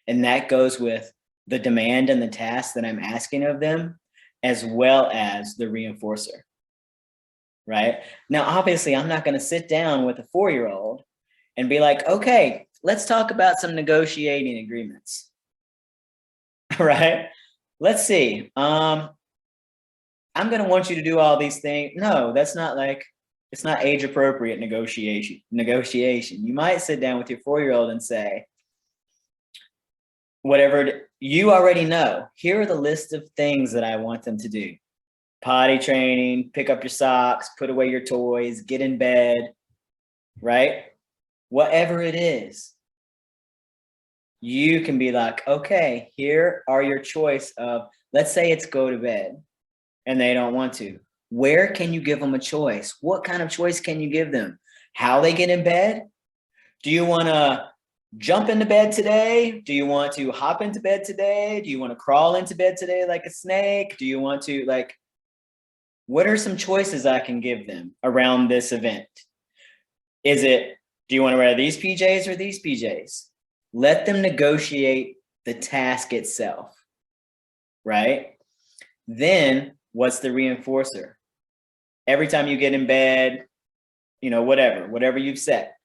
Speaker 1: And that goes with the demand and the task that I'm asking of them, as well as the reinforcer, right? Now, obviously, I'm not going to sit down with a 4-year-old and be like, okay, let's talk about some negotiating agreements, right? Let's see. I'm going to want you to do all these things. No, that's not like, it's not age appropriate negotiation. You might sit down with your 4-year-old and say, whatever you already know, here are the list of things that I want them to do. Potty training, pick up your socks, put away your toys, get in bed, right? Whatever it is, you can be like, okay, here are your choice of, let's say it's go to bed and they don't want to. Where can you give them a choice? What kind of choice can you give them? How they get in bed? Do you want to jump into bed today? Do you want to hop into bed today? Do you want to crawl into bed today like a snake? Do you want to, like, what are some choices I can give them around this event? Is it, do you want to wear these PJs or these PJs? Let them negotiate the task itself, right? Then what's the reinforcer? Every time you get in bed, you know, whatever you've set.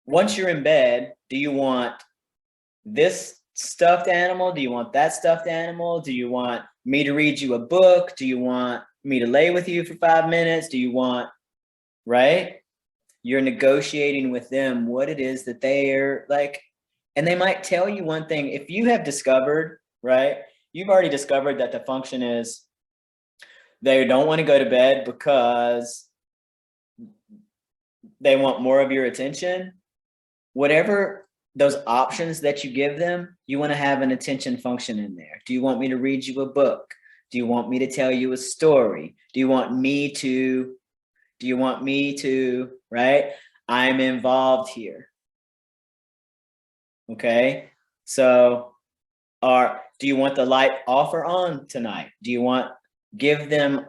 Speaker 1: Once you're in bed, do you want this stuffed animal? Do you want that stuffed animal? Do you want me to read you a book? Do you want me to lay with you for 5 minutes? Do you want, right? You're negotiating with them what it is that they are like, and they might tell you one thing. If you have discovered, right? You've already discovered that the function is they don't want to go to bed because they want more of your attention. Whatever those options that you give them, you want to have an attention function in there. Do you want me to read you a book? Do you want me to tell you a story? Do you want me to, right? I'm involved here. Okay. So, do you want the light off or on tonight? Do you want, give them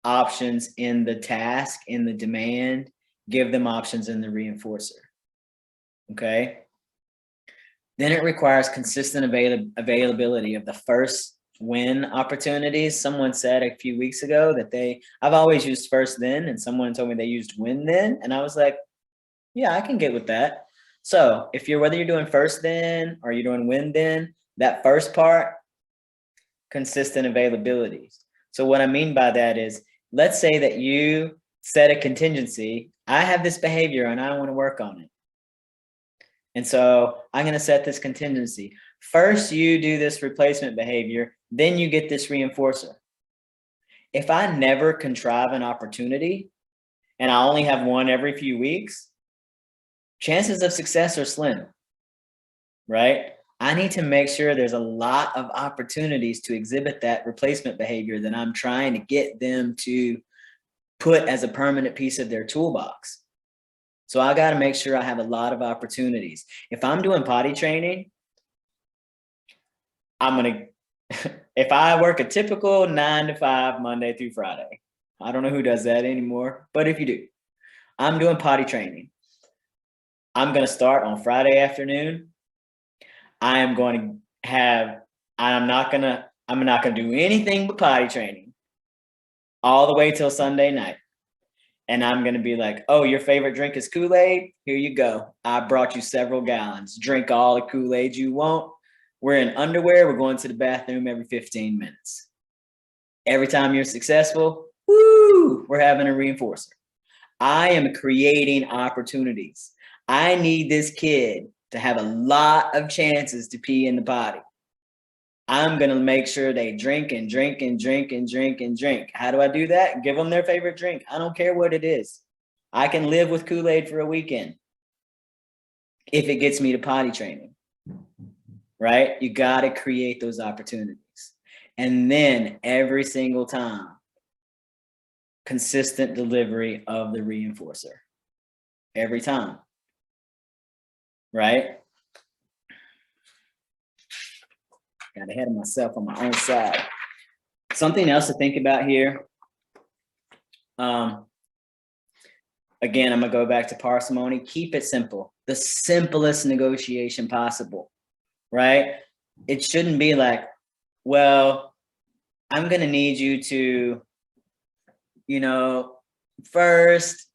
Speaker 1: options in the task, in the demand, give them options in the reinforcer. okay? Then it requires consistent availability of the first win opportunities. Someone said a few weeks ago that I've always used first then, and someone told me they used win then, and I was like, yeah, I can get with that. So if whether you're doing first then or you're doing win then, that first part, consistent availability. So what I mean by that is, let's say that you set a contingency. I have this behavior and I want to work on it. And so I'm going to set this contingency. First, you do this replacement behavior, then you get this reinforcer. If I never contrive an opportunity and I only have one every few weeks, chances of success are slim, right? I need to make sure there's a lot of opportunities to exhibit that replacement behavior that I'm trying to get them to put as a permanent piece of their toolbox. So I got to make sure I have a lot of opportunities. If I'm doing potty training, if I work a typical 9 to 5, Monday through Friday, I don't know who does that anymore, but if you do, I'm doing potty training. I'm going to start on Friday afternoon. I'm not going to do anything but potty training all the way till Sunday night. And I'm going to be like, oh, your favorite drink is Kool-Aid? Here you go. I brought you several gallons. Drink all the Kool-Aid you want. We're in underwear. We're going to the bathroom every 15 minutes. Every time you're successful, woo, we're having a reinforcer. I am creating opportunities. I need this kid to have a lot of chances to pee in the potty. I'm going to make sure they drink and drink and drink and drink and drink. How do I do that? Give them their favorite drink. I don't care what it is. I can live with Kool-Aid for a weekend if it gets me to potty training, right? You got to create those opportunities. And then every single time, consistent delivery of the reinforcer. Every time, right? Got ahead of myself on my own side. Something else to think about here. Again, I'm gonna go back to parsimony. Keep it simple. The simplest negotiation possible, right? It shouldn't be like, well, I'm gonna need you to, first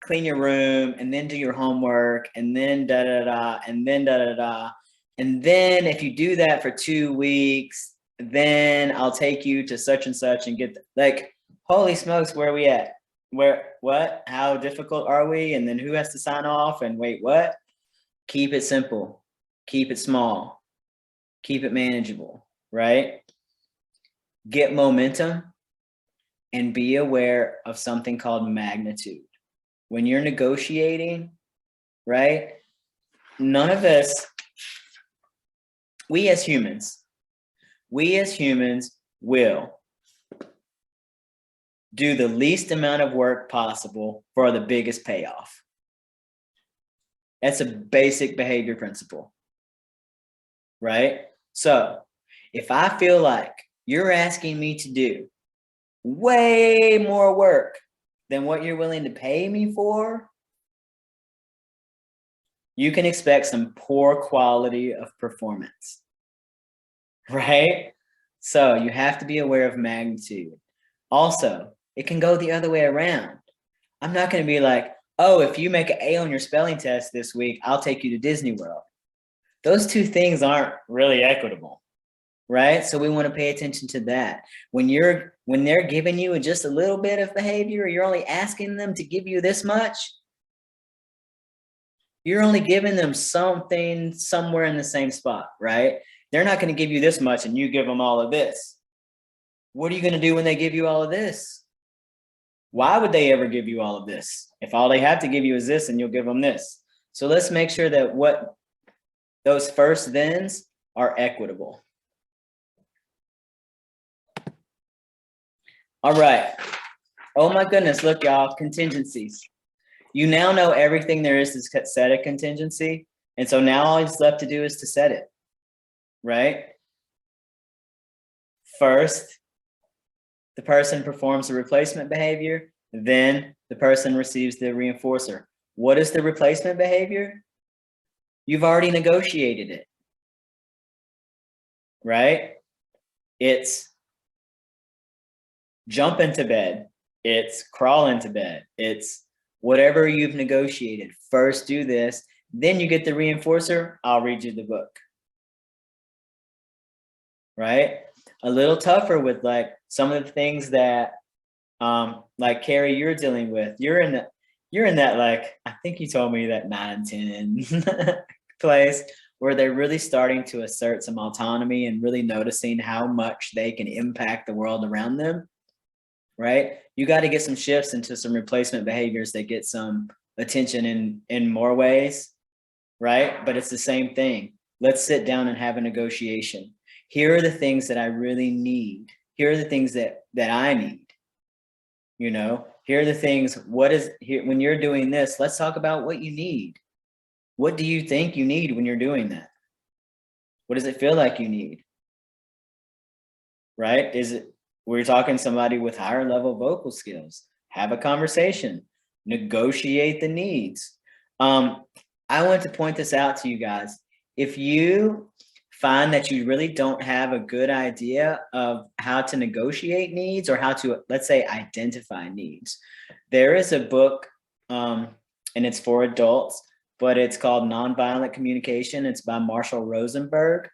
Speaker 1: clean your room and then do your homework and then da-da-da and then da-da-da. And then if you do that for 2 weeks, then I'll take you to such and such and get like, holy smokes, where are we at? What? How difficult are we? And then who has to sign off? And wait, what? Keep it simple. Keep it small. Keep it manageable, right? Get momentum and be aware of something called magnitude. When you're negotiating, right? None of us, we as humans will do the least amount of work possible for the biggest payoff. That's a basic behavior principle, right? So if I feel like you're asking me to do way more work than what you're willing to pay me for, you can expect some poor quality of performance, right? So you have to be aware of magnitude. Also, it can go the other way around. I'm not going to be like, oh, if you make an A on your spelling test this week, I'll take you to Disney World. Those two things aren't really equitable, right? So we want to pay attention to that. When they're giving you just a little bit of behavior, you're only asking them to give you this much. You're only giving them something somewhere in the same spot, right? They're not going to give you this much and you give them all of this. What are you going to do when they give you all of this? Why would they ever give you all of this? If all they have to give you is this and you'll give them this. So let's make sure that what those first thens are equitable. All right. Oh my goodness, look y'all, contingencies. You now know everything there is to set a contingency. And so now all it's left to do is to set it, right? First, the person performs the replacement behavior, then the person receives the reinforcer. What is the replacement behavior? You've already negotiated it, right? It's jump into bed. It's crawl into bed. It's whatever you've negotiated. First do this, then you get the reinforcer. I'll read you the book. Right? A little tougher with like some of the things that like Carrie, you're dealing with. You're in that, like, I think you told me that 9-10 place where they're really starting to assert some autonomy and really noticing how much they can impact the world around them. Right? You got to get some shifts into some replacement behaviors that get some attention in more ways, right? But it's the same thing. Let's sit down and have a negotiation. Here are the things that I really need. Here are the things that I need. You know, here are the things, what is here when you're doing this, let's talk about what you need. What do you think you need when you're doing that? What does it feel like you need? Right? Is it, we're talking somebody with higher level vocal skills, have a conversation, negotiate the needs. I want to point this out to you guys. If you find that you really don't have a good idea of how to negotiate needs or how to, let's say, identify needs, there is a book, and it's for adults, but it's called Nonviolent Communication. It's by Marshall Rosenberg.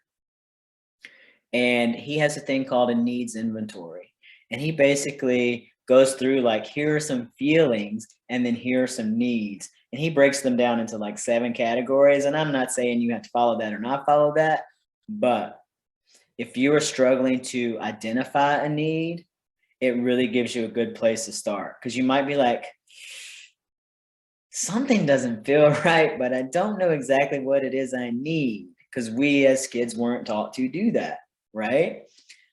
Speaker 1: And he has a thing called a needs inventory. And he basically goes through like, here are some feelings and then here are some needs. And he breaks them down into like 7 categories. And I'm not saying you have to follow that or not follow that. But if you are struggling to identify a need, it really gives you a good place to start. Because you might be like, something doesn't feel right, but I don't know exactly what it is I need. Because we as kids weren't taught to do that. Right?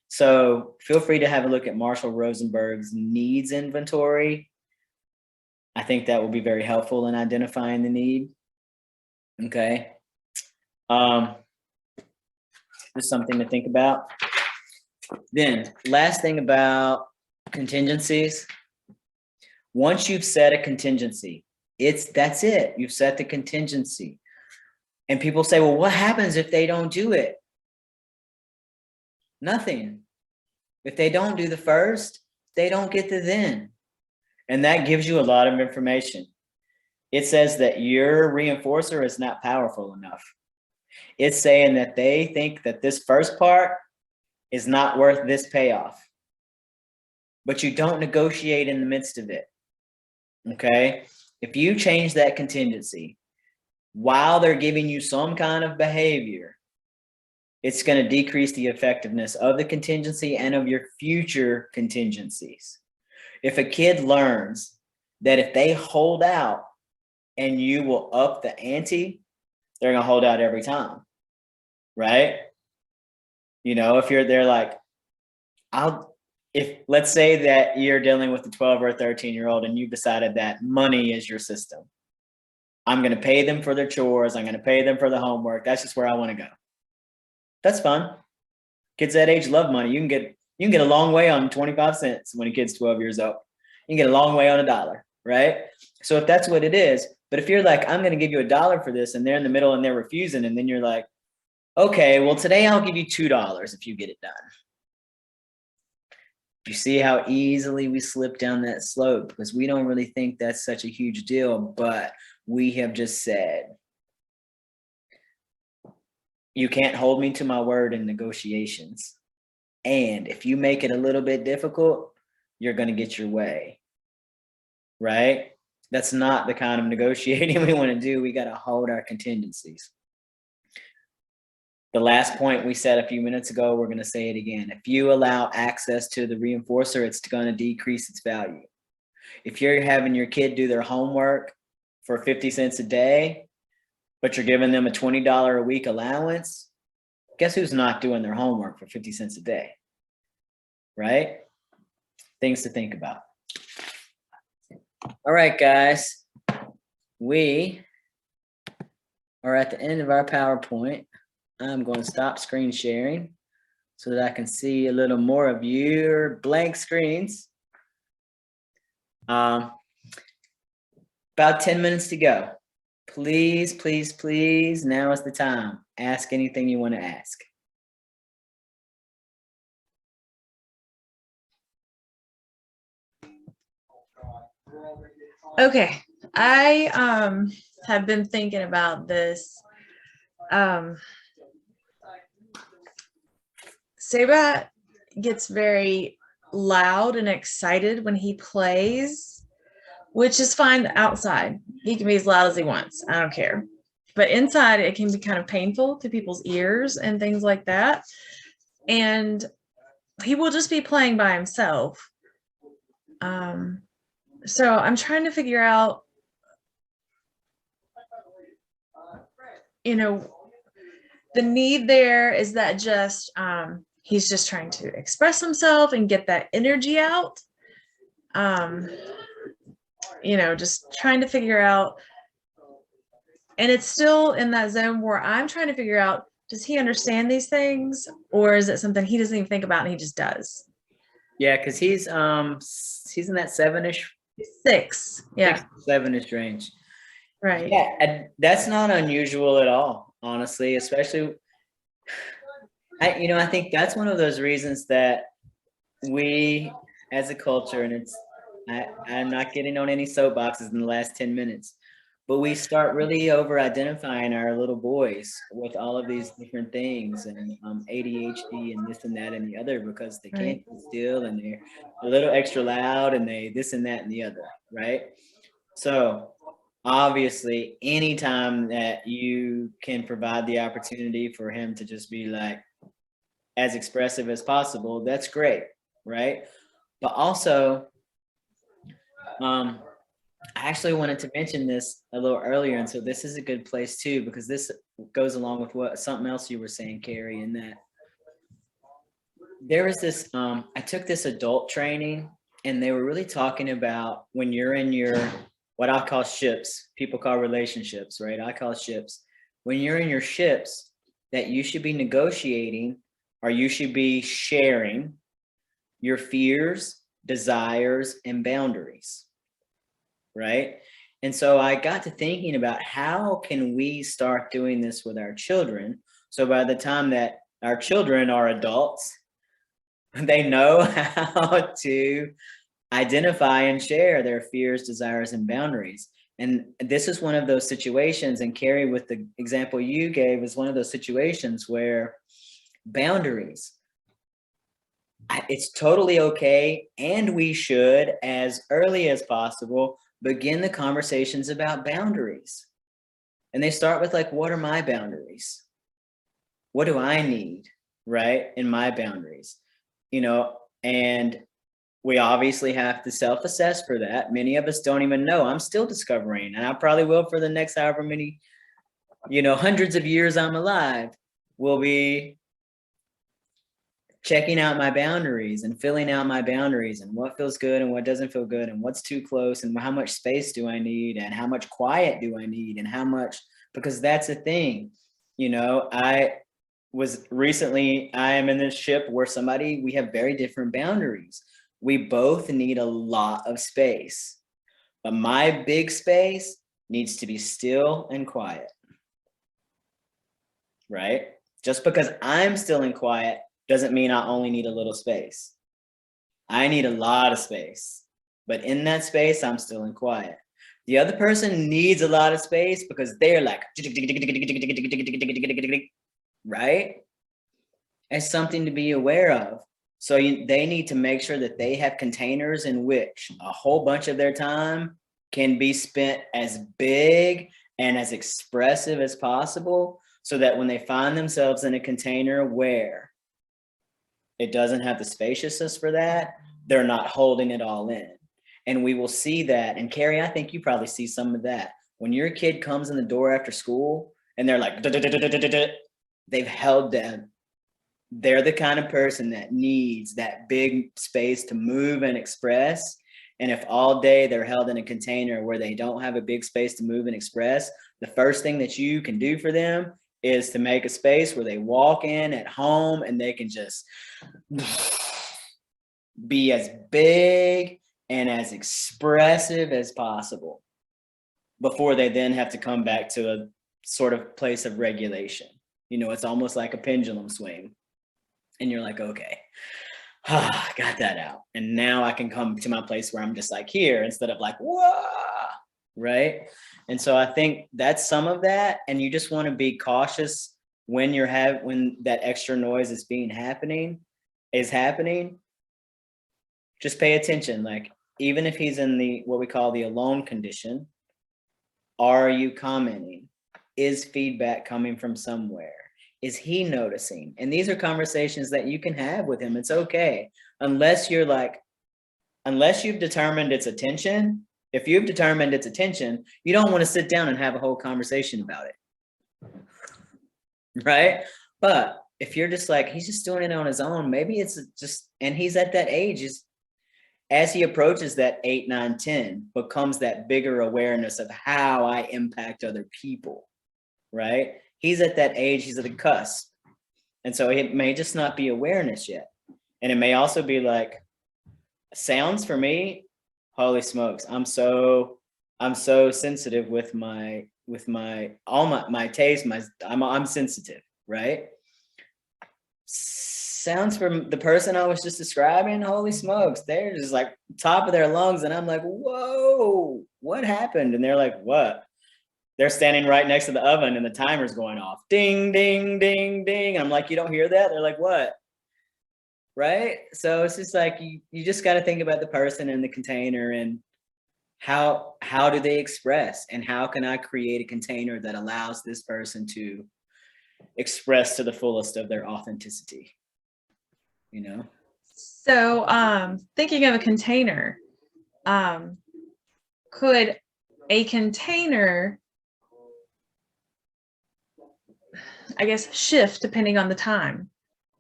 Speaker 1: So feel free to have a look at Marshall Rosenberg's needs inventory. I think that will be very helpful in identifying the need. Okay. Just something to think about. Then last thing about contingencies. Once you've set a contingency, that's it. You've set the contingency. And people say, well, what happens if they don't do it? Nothing. If they don't do the first, they don't get the then. And that gives you a lot of information. It says that your reinforcer is not powerful enough. It's saying that they think that this first part is not worth this payoff. But you don't negotiate in the midst of it. Okay? If you change that contingency while they're giving you some kind of behavior, it's going to decrease the effectiveness of the contingency and of your future contingencies. If a kid learns that if they hold out and you will up the ante, they're going to hold out every time, right? You know, if you're there like, let's say that you're dealing with a 12 or a 13-year-old and you've decided that money is your system. I'm going to pay them for their chores. I'm going to pay them for the homework. That's just where I want to go. That's fun. Kids that age love money. You can get a long way on 25 cents when a kid's 12 years old. You can get a long way on $1, right? So if that's what it is, but if you're like, I'm going to give you $1 for this, and they're in the middle and they're refusing, and then you're like, okay, well, today I'll give you $2 if you get it done. You see how easily we slip down that slope because we don't really think that's such a huge deal, but we have just said, you can't hold me to my word in negotiations. And if you make it a little bit difficult, you're going to get your way, right? That's not the kind of negotiating we want to do. We got to hold our contingencies. The last point we said a few minutes ago, we're going to say it again. If you allow access to the reinforcer, it's going to decrease its value. If you're having your kid do their homework for 50 cents a day, but you're giving them a $20 a week allowance, guess who's not doing their homework for 50 cents a day, right? Things to think about. All right, guys, we are at the end of our PowerPoint. I'm going to stop screen sharing so that I can see a little more of your blank screens. About 10 minutes to go. Please, please, please, now is the time. Ask anything you want to ask.
Speaker 6: Okay, I have been thinking about this. Seba gets very loud and excited when he plays, which is fine outside. He can be as loud as he wants. I don't care. But inside, it can be kind of painful to people's ears and things like that. And he will just be playing by himself. So I'm trying to figure out, the need there. Is that just he's just trying to express himself and get that energy out? Just trying to figure out. And it's still in that zone where I'm trying to figure out, does he understand these things, or is it something he doesn't even think about and he just does?
Speaker 1: Yeah, because he's in that 7-ish,
Speaker 6: 6. Yeah.
Speaker 1: 7-ish range.
Speaker 6: Right.
Speaker 1: Yeah, and that's not unusual at all, honestly, especially I think that's one of those reasons that we as a culture, and I'm not getting on any soapboxes in the last 10 minutes, but we start really over identifying our little boys with all of these different things and ADHD and this and that and the other, because they can't sit still and they're a little extra loud and they this and that and the other, right? So obviously, anytime that you can provide the opportunity for him to just be like as expressive as possible, that's great, right? But also, I actually wanted to mention this a little earlier, and so this is a good place too, because this goes along with something else you were saying, Carrie, in that there was this, I took this adult training, and they were really talking about when you're in your, what I call ships, people call relationships, right? I call ships. When you're in your ships, that you should be negotiating, or you should be sharing your fears, desires, and boundaries, right? And so I got to thinking about, how can we start doing this with our children? So by the time that our children are adults, they know how to identify and share their fears, desires, and boundaries. And this is one of those situations, and Carrie, with the example you gave, is one of those situations where boundaries, it's totally okay, and we should, as early as possible, begin the conversations about boundaries. And they start with, like, what are my boundaries? What do I need, right, in my boundaries? And we obviously have to self-assess for that. Many of us don't even know. I'm still discovering, and I probably will for the next however many, hundreds of years I'm alive, will be checking out my boundaries and filling out my boundaries, and what feels good and what doesn't feel good, and what's too close, and how much space do I need, and how much quiet do I need, and how much, because that's the thing. I am in this ship where we have very different boundaries. We both need a lot of space, but my big space needs to be still and quiet, right? Just because I'm still and quiet doesn't mean I only need a little space. I need a lot of space, but in that space, I'm still and quiet. The other person needs a lot of space because they're like, right? It's something to be aware of. So they need to make sure that they have containers in which a whole bunch of their time can be spent as big and as expressive as possible, so that when they find themselves in a container where it doesn't have the spaciousness for that, they're not holding it all in. And we will see that. And Carrie, I think you probably see some of that. When your kid comes in the door after school and they're like, they've held them. They're the kind of person that needs that big space to move and express. And if all day they're held in a container where they don't have a big space to move and express, the first thing that you can do for them is to make a space where they walk in at home and they can just be as big and as expressive as possible. before they then have to come back to a sort of place of regulation. You know, it's almost like a pendulum swing. And you're like, okay, got that out. And now I can come to my place where I'm just like here instead of like, whoa, right? And so I think that's some of that. And you just want to be cautious when when that extra noise is happening. Just pay attention. Like, even if he's in the what we call the alone condition, are you commenting? Is feedback coming from somewhere? Is he noticing? And these are conversations that you can have with him. It's okay. Unless you've determined its attention. If you've determined its attention, you don't want to sit down and have a whole conversation about it. Right? But if you're just like, he's just doing it on his own, maybe it's just, and he's at that age, as he approaches that 8, 9, 10, becomes that bigger awareness of how I impact other people, right? He's at that age, he's at the cusp. And so it may just not be awareness yet. And it may also be like, sounds for me, holy smokes, I'm so sensitive with my taste, I'm sensitive, right? Sounds from the person I was just describing, holy smokes, they're just like top of their lungs. And I'm like, whoa, what happened? And they're like, what? They're standing right next to the oven and the timer's going off. Ding, ding, ding, ding. I'm like, you don't hear that? They're like, what? Right? So it's just like, you just got to think about the person and the container and how do they express, and how can I create a container that allows this person to express to the fullest of their authenticity, you know?
Speaker 6: So thinking of a container, could a container, I guess, shift depending on the time?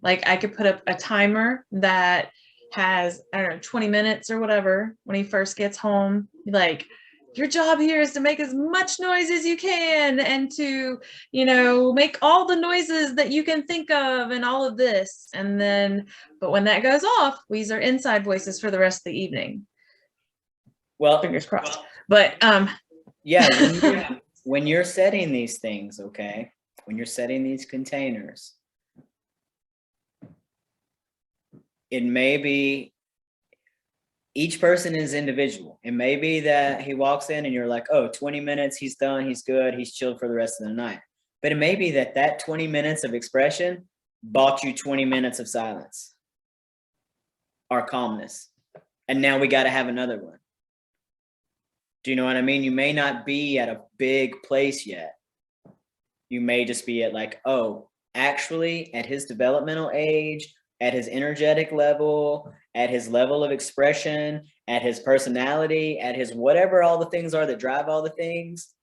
Speaker 6: Like, I could put up a timer that has, I don't know, 20 minutes or whatever when he first gets home. Like, your job here is to make as much noise as you can and to, you know, make all the noises that you can think of and all of this. And then, but when that goes off, these are inside voices for the rest of the evening.
Speaker 1: Well,
Speaker 6: Fingers crossed. But
Speaker 1: yeah, when you're setting these things, okay, when you're setting these containers, it may be, each person is individual. It may be that he walks in and you're like, oh, 20 minutes, he's done, he's good, he's chilled for the rest of the night. But it may be that 20 minutes of expression bought you 20 minutes of silence or calmness. And now we got to have another one. Do you know what I mean? You may not be at a big place yet. You may just be at like, oh, actually at his developmental age, at his energetic level, at his level of expression, at his personality, at his whatever all the things are that drive all the things,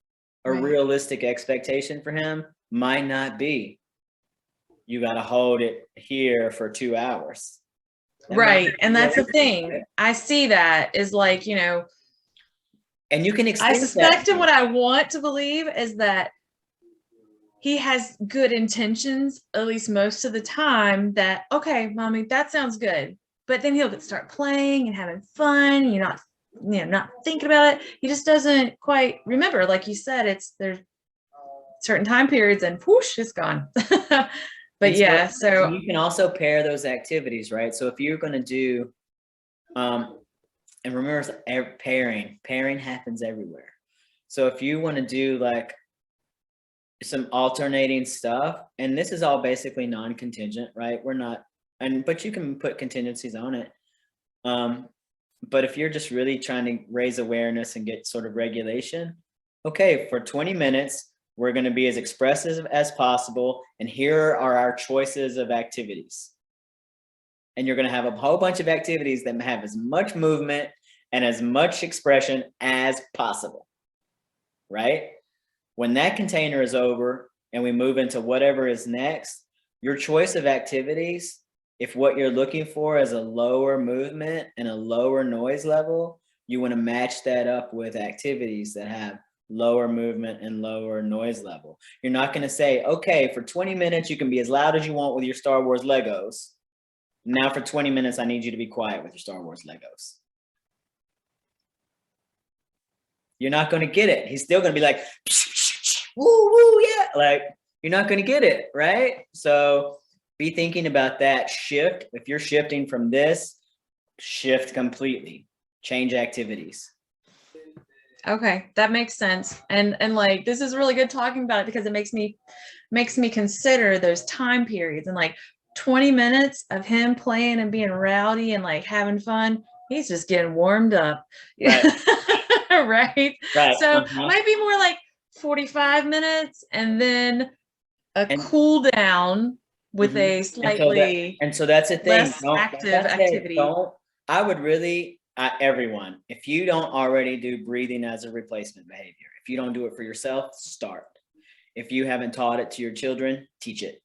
Speaker 1: a
Speaker 6: Right.
Speaker 1: realistic expectation for him might not be, you got to hold it here for 2 hours.
Speaker 6: right. And that's the thing. I see that is like, you know,
Speaker 1: And you can
Speaker 6: I
Speaker 1: extend
Speaker 6: suspect
Speaker 1: that.
Speaker 6: and what I want to believe is that he has good intentions, at least most of the time, that, okay, mommy, that sounds good. But then he'll start playing and having fun. You're not, you know, not thinking about it. He just doesn't quite remember. Like you said, there's certain time periods and whoosh, it's gone. But yeah, so
Speaker 1: you can also pair those activities, right? So if you're going to do, and remember, pairing happens everywhere. So if you want to do like some alternating stuff, and this is all basically non-contingent, right? We're not, but you can put contingencies on it. But if you're just really trying to raise awareness and get sort of regulation, okay, for 20 minutes, we're going to be as expressive as possible. And here are our choices of activities. And you're going to have a whole bunch of activities that have as much movement and as much expression as possible, right? When that container is over and we move into whatever is next, your choice of activities, if what you're looking for is a lower movement and a lower noise level, you want to match that up with activities that have lower movement and lower noise level. You're not going to say, okay, for 20 minutes, you can be as loud as you want with your Star Wars Legos. Now for 20 minutes, I need you to be quiet with your Star Wars Legos. You're not going to get it. He's still going to be like, woo, woo, yeah. Like, you're not going to get it, right? So be thinking about that shift. If you're shifting from this, shift completely. Change activities.
Speaker 6: Okay, that makes sense. And like this is really good talking about it because it makes me consider those time periods and like 20 minutes of him playing and being rowdy and like having fun. He's just getting warmed up.
Speaker 1: Right.
Speaker 6: Right.
Speaker 1: Right.
Speaker 6: So might be more like 45 minutes and then a cool down with a slightly
Speaker 1: and so that's the thing.
Speaker 6: less active activity.
Speaker 1: I would really, everyone, if you don't already do breathing as a replacement behavior, if you don't do it for yourself, start. If you haven't taught it to your children, teach it.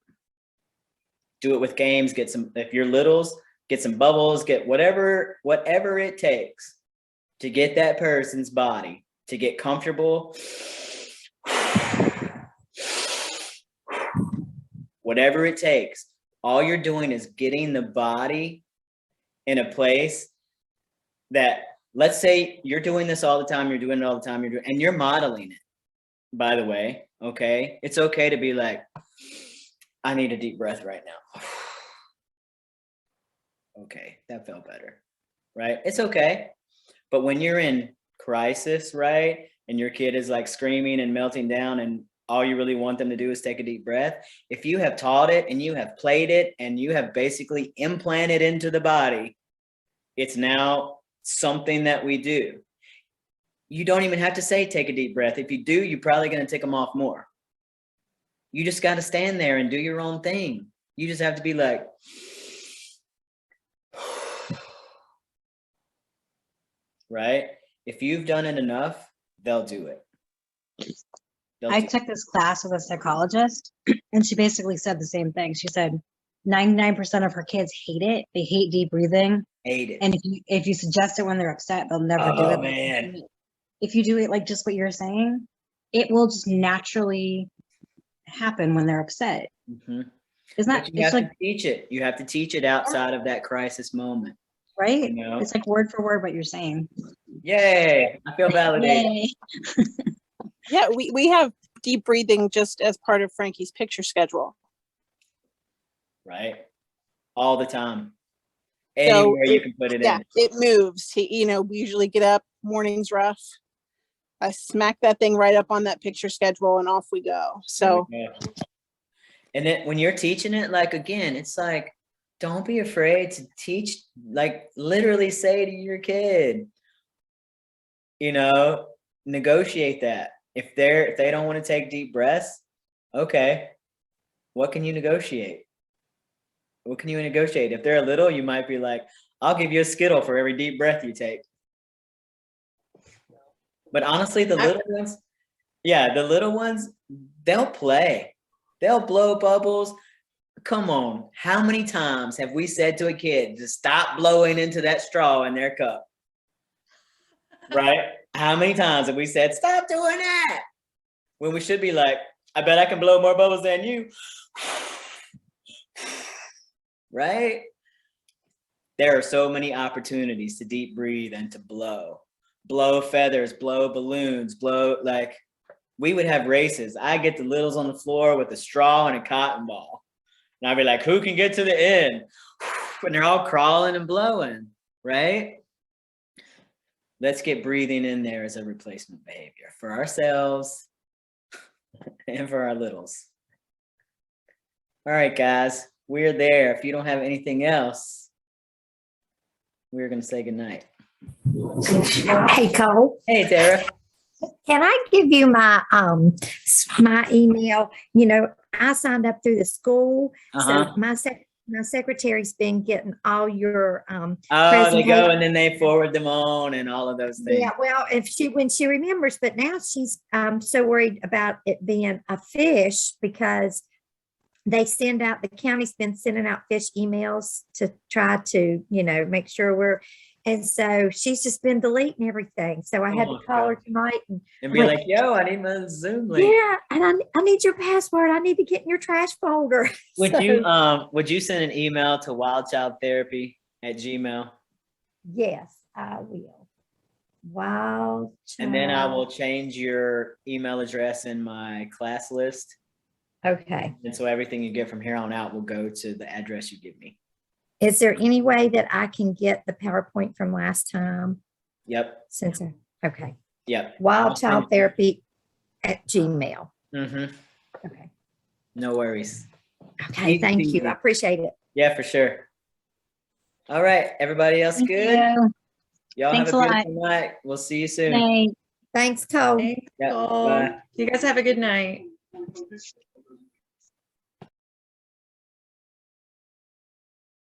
Speaker 1: Do it with games, get some, if you're littles, get some bubbles, get whatever it takes to get that person's body to get comfortable. Whatever it takes, all you're doing is getting the body in a place that, let's say you're doing this all the time, you're doing it all the time, and you're modeling it, by the way, okay? It's okay to be like, I need a deep breath right now. Okay, that felt better, right? It's okay. But when you're in crisis, right? And your kid is like screaming and melting down and all you really want them to do is take a deep breath. If you have taught it and you have played it and you have basically implanted into the body, it's now something that we do. You don't even have to say, take a deep breath. If you do, you're probably going to take them off more. You just got to stand there and do your own thing. You just have to be like, right? If you've done it enough, they'll do it.
Speaker 2: I took this class with a psychologist and she basically said the same thing. She said 99% of her kids hate it. They hate deep breathing.
Speaker 1: Hate it.
Speaker 2: And if you suggest it when they're upset, they'll never do it.
Speaker 1: Man.
Speaker 2: If you do it like just what you're saying, it will just naturally happen when they're upset.
Speaker 1: Mm-hmm.
Speaker 2: Isn't that,
Speaker 1: you have to teach it. You have to teach it outside of that crisis moment.
Speaker 2: Right?
Speaker 1: You know?
Speaker 2: It's like word for word what you're saying.
Speaker 1: Yay. I feel validated.
Speaker 2: Yay.
Speaker 5: Yeah, we have deep breathing just as part of Frankie's picture schedule.
Speaker 1: Right. All the time. Anywhere you can put it in.
Speaker 5: Yeah, it moves. We usually get up, morning's rough. I smack that thing right up on that picture schedule and off we go. So.
Speaker 1: And then when you're teaching it, like, again, it's like, don't be afraid to teach, like literally say to your kid, negotiate that. If they don't want to take deep breaths, okay, what can you negotiate? What can you negotiate? If they're little, you might be like, I'll give you a Skittle for every deep breath you take. But honestly, the little ones, they'll play. They'll blow bubbles. Come on. How many times have we said to a kid to stop blowing into that straw in their cup? Right? How many times have we said, stop doing that? When we should be like, I bet I can blow more bubbles than you. Right? There are so many opportunities to deep breathe and to blow. Blow feathers, blow balloons, we would have races. I get the littles on the floor with a straw and a cotton ball. And I'd be like, who can get to the end? And they're all crawling and blowing, right? Let's get breathing in there as a replacement behavior for ourselves and for our littles. All right, guys, we're there. If you don't have anything else, we're going to say goodnight.
Speaker 7: Hey, Cole.
Speaker 1: Hey, Tara.
Speaker 7: Can I give you my my email? I signed up through the school, so my secretary's been getting all your
Speaker 1: they go and then they forward them on and all of those things.
Speaker 7: Yeah, well, when she remembers, but now she's so worried about it being a fish because the county's been sending out fish emails to try to make sure and so she's just been deleting everything. So I had to call her tonight
Speaker 1: and be like, yo, I need my Zoom link.
Speaker 7: Yeah, and I need your password. I need to get in your trash folder.
Speaker 1: Would you send an email to wildchildtherapy@gmail.com?
Speaker 7: Yes, I will. Wild
Speaker 1: And then I will
Speaker 7: Child.
Speaker 1: change your email address in my class list.
Speaker 7: Okay.
Speaker 1: And so everything you get from here on out will go to the address you give me.
Speaker 7: Is there any way that I can get the PowerPoint from last time?
Speaker 1: Yep.
Speaker 7: Since okay.
Speaker 1: Yep.
Speaker 7: Wild Child Therapy at Gmail.
Speaker 1: Mm-hmm.
Speaker 7: Okay.
Speaker 1: No worries.
Speaker 7: Okay.
Speaker 1: Easy
Speaker 7: Thank you.
Speaker 1: peasy.
Speaker 7: I appreciate it.
Speaker 1: Yeah, for sure. All right. Everybody else
Speaker 2: Thank
Speaker 1: good?
Speaker 2: you.
Speaker 1: Y'all
Speaker 2: Thanks
Speaker 1: have a
Speaker 2: a lot.
Speaker 1: beautiful night. We'll see you soon.
Speaker 2: Night.
Speaker 7: Thanks, Cole.
Speaker 6: Thanks,
Speaker 1: Yeah,
Speaker 6: Cole.
Speaker 1: bye.
Speaker 6: You guys have a good night.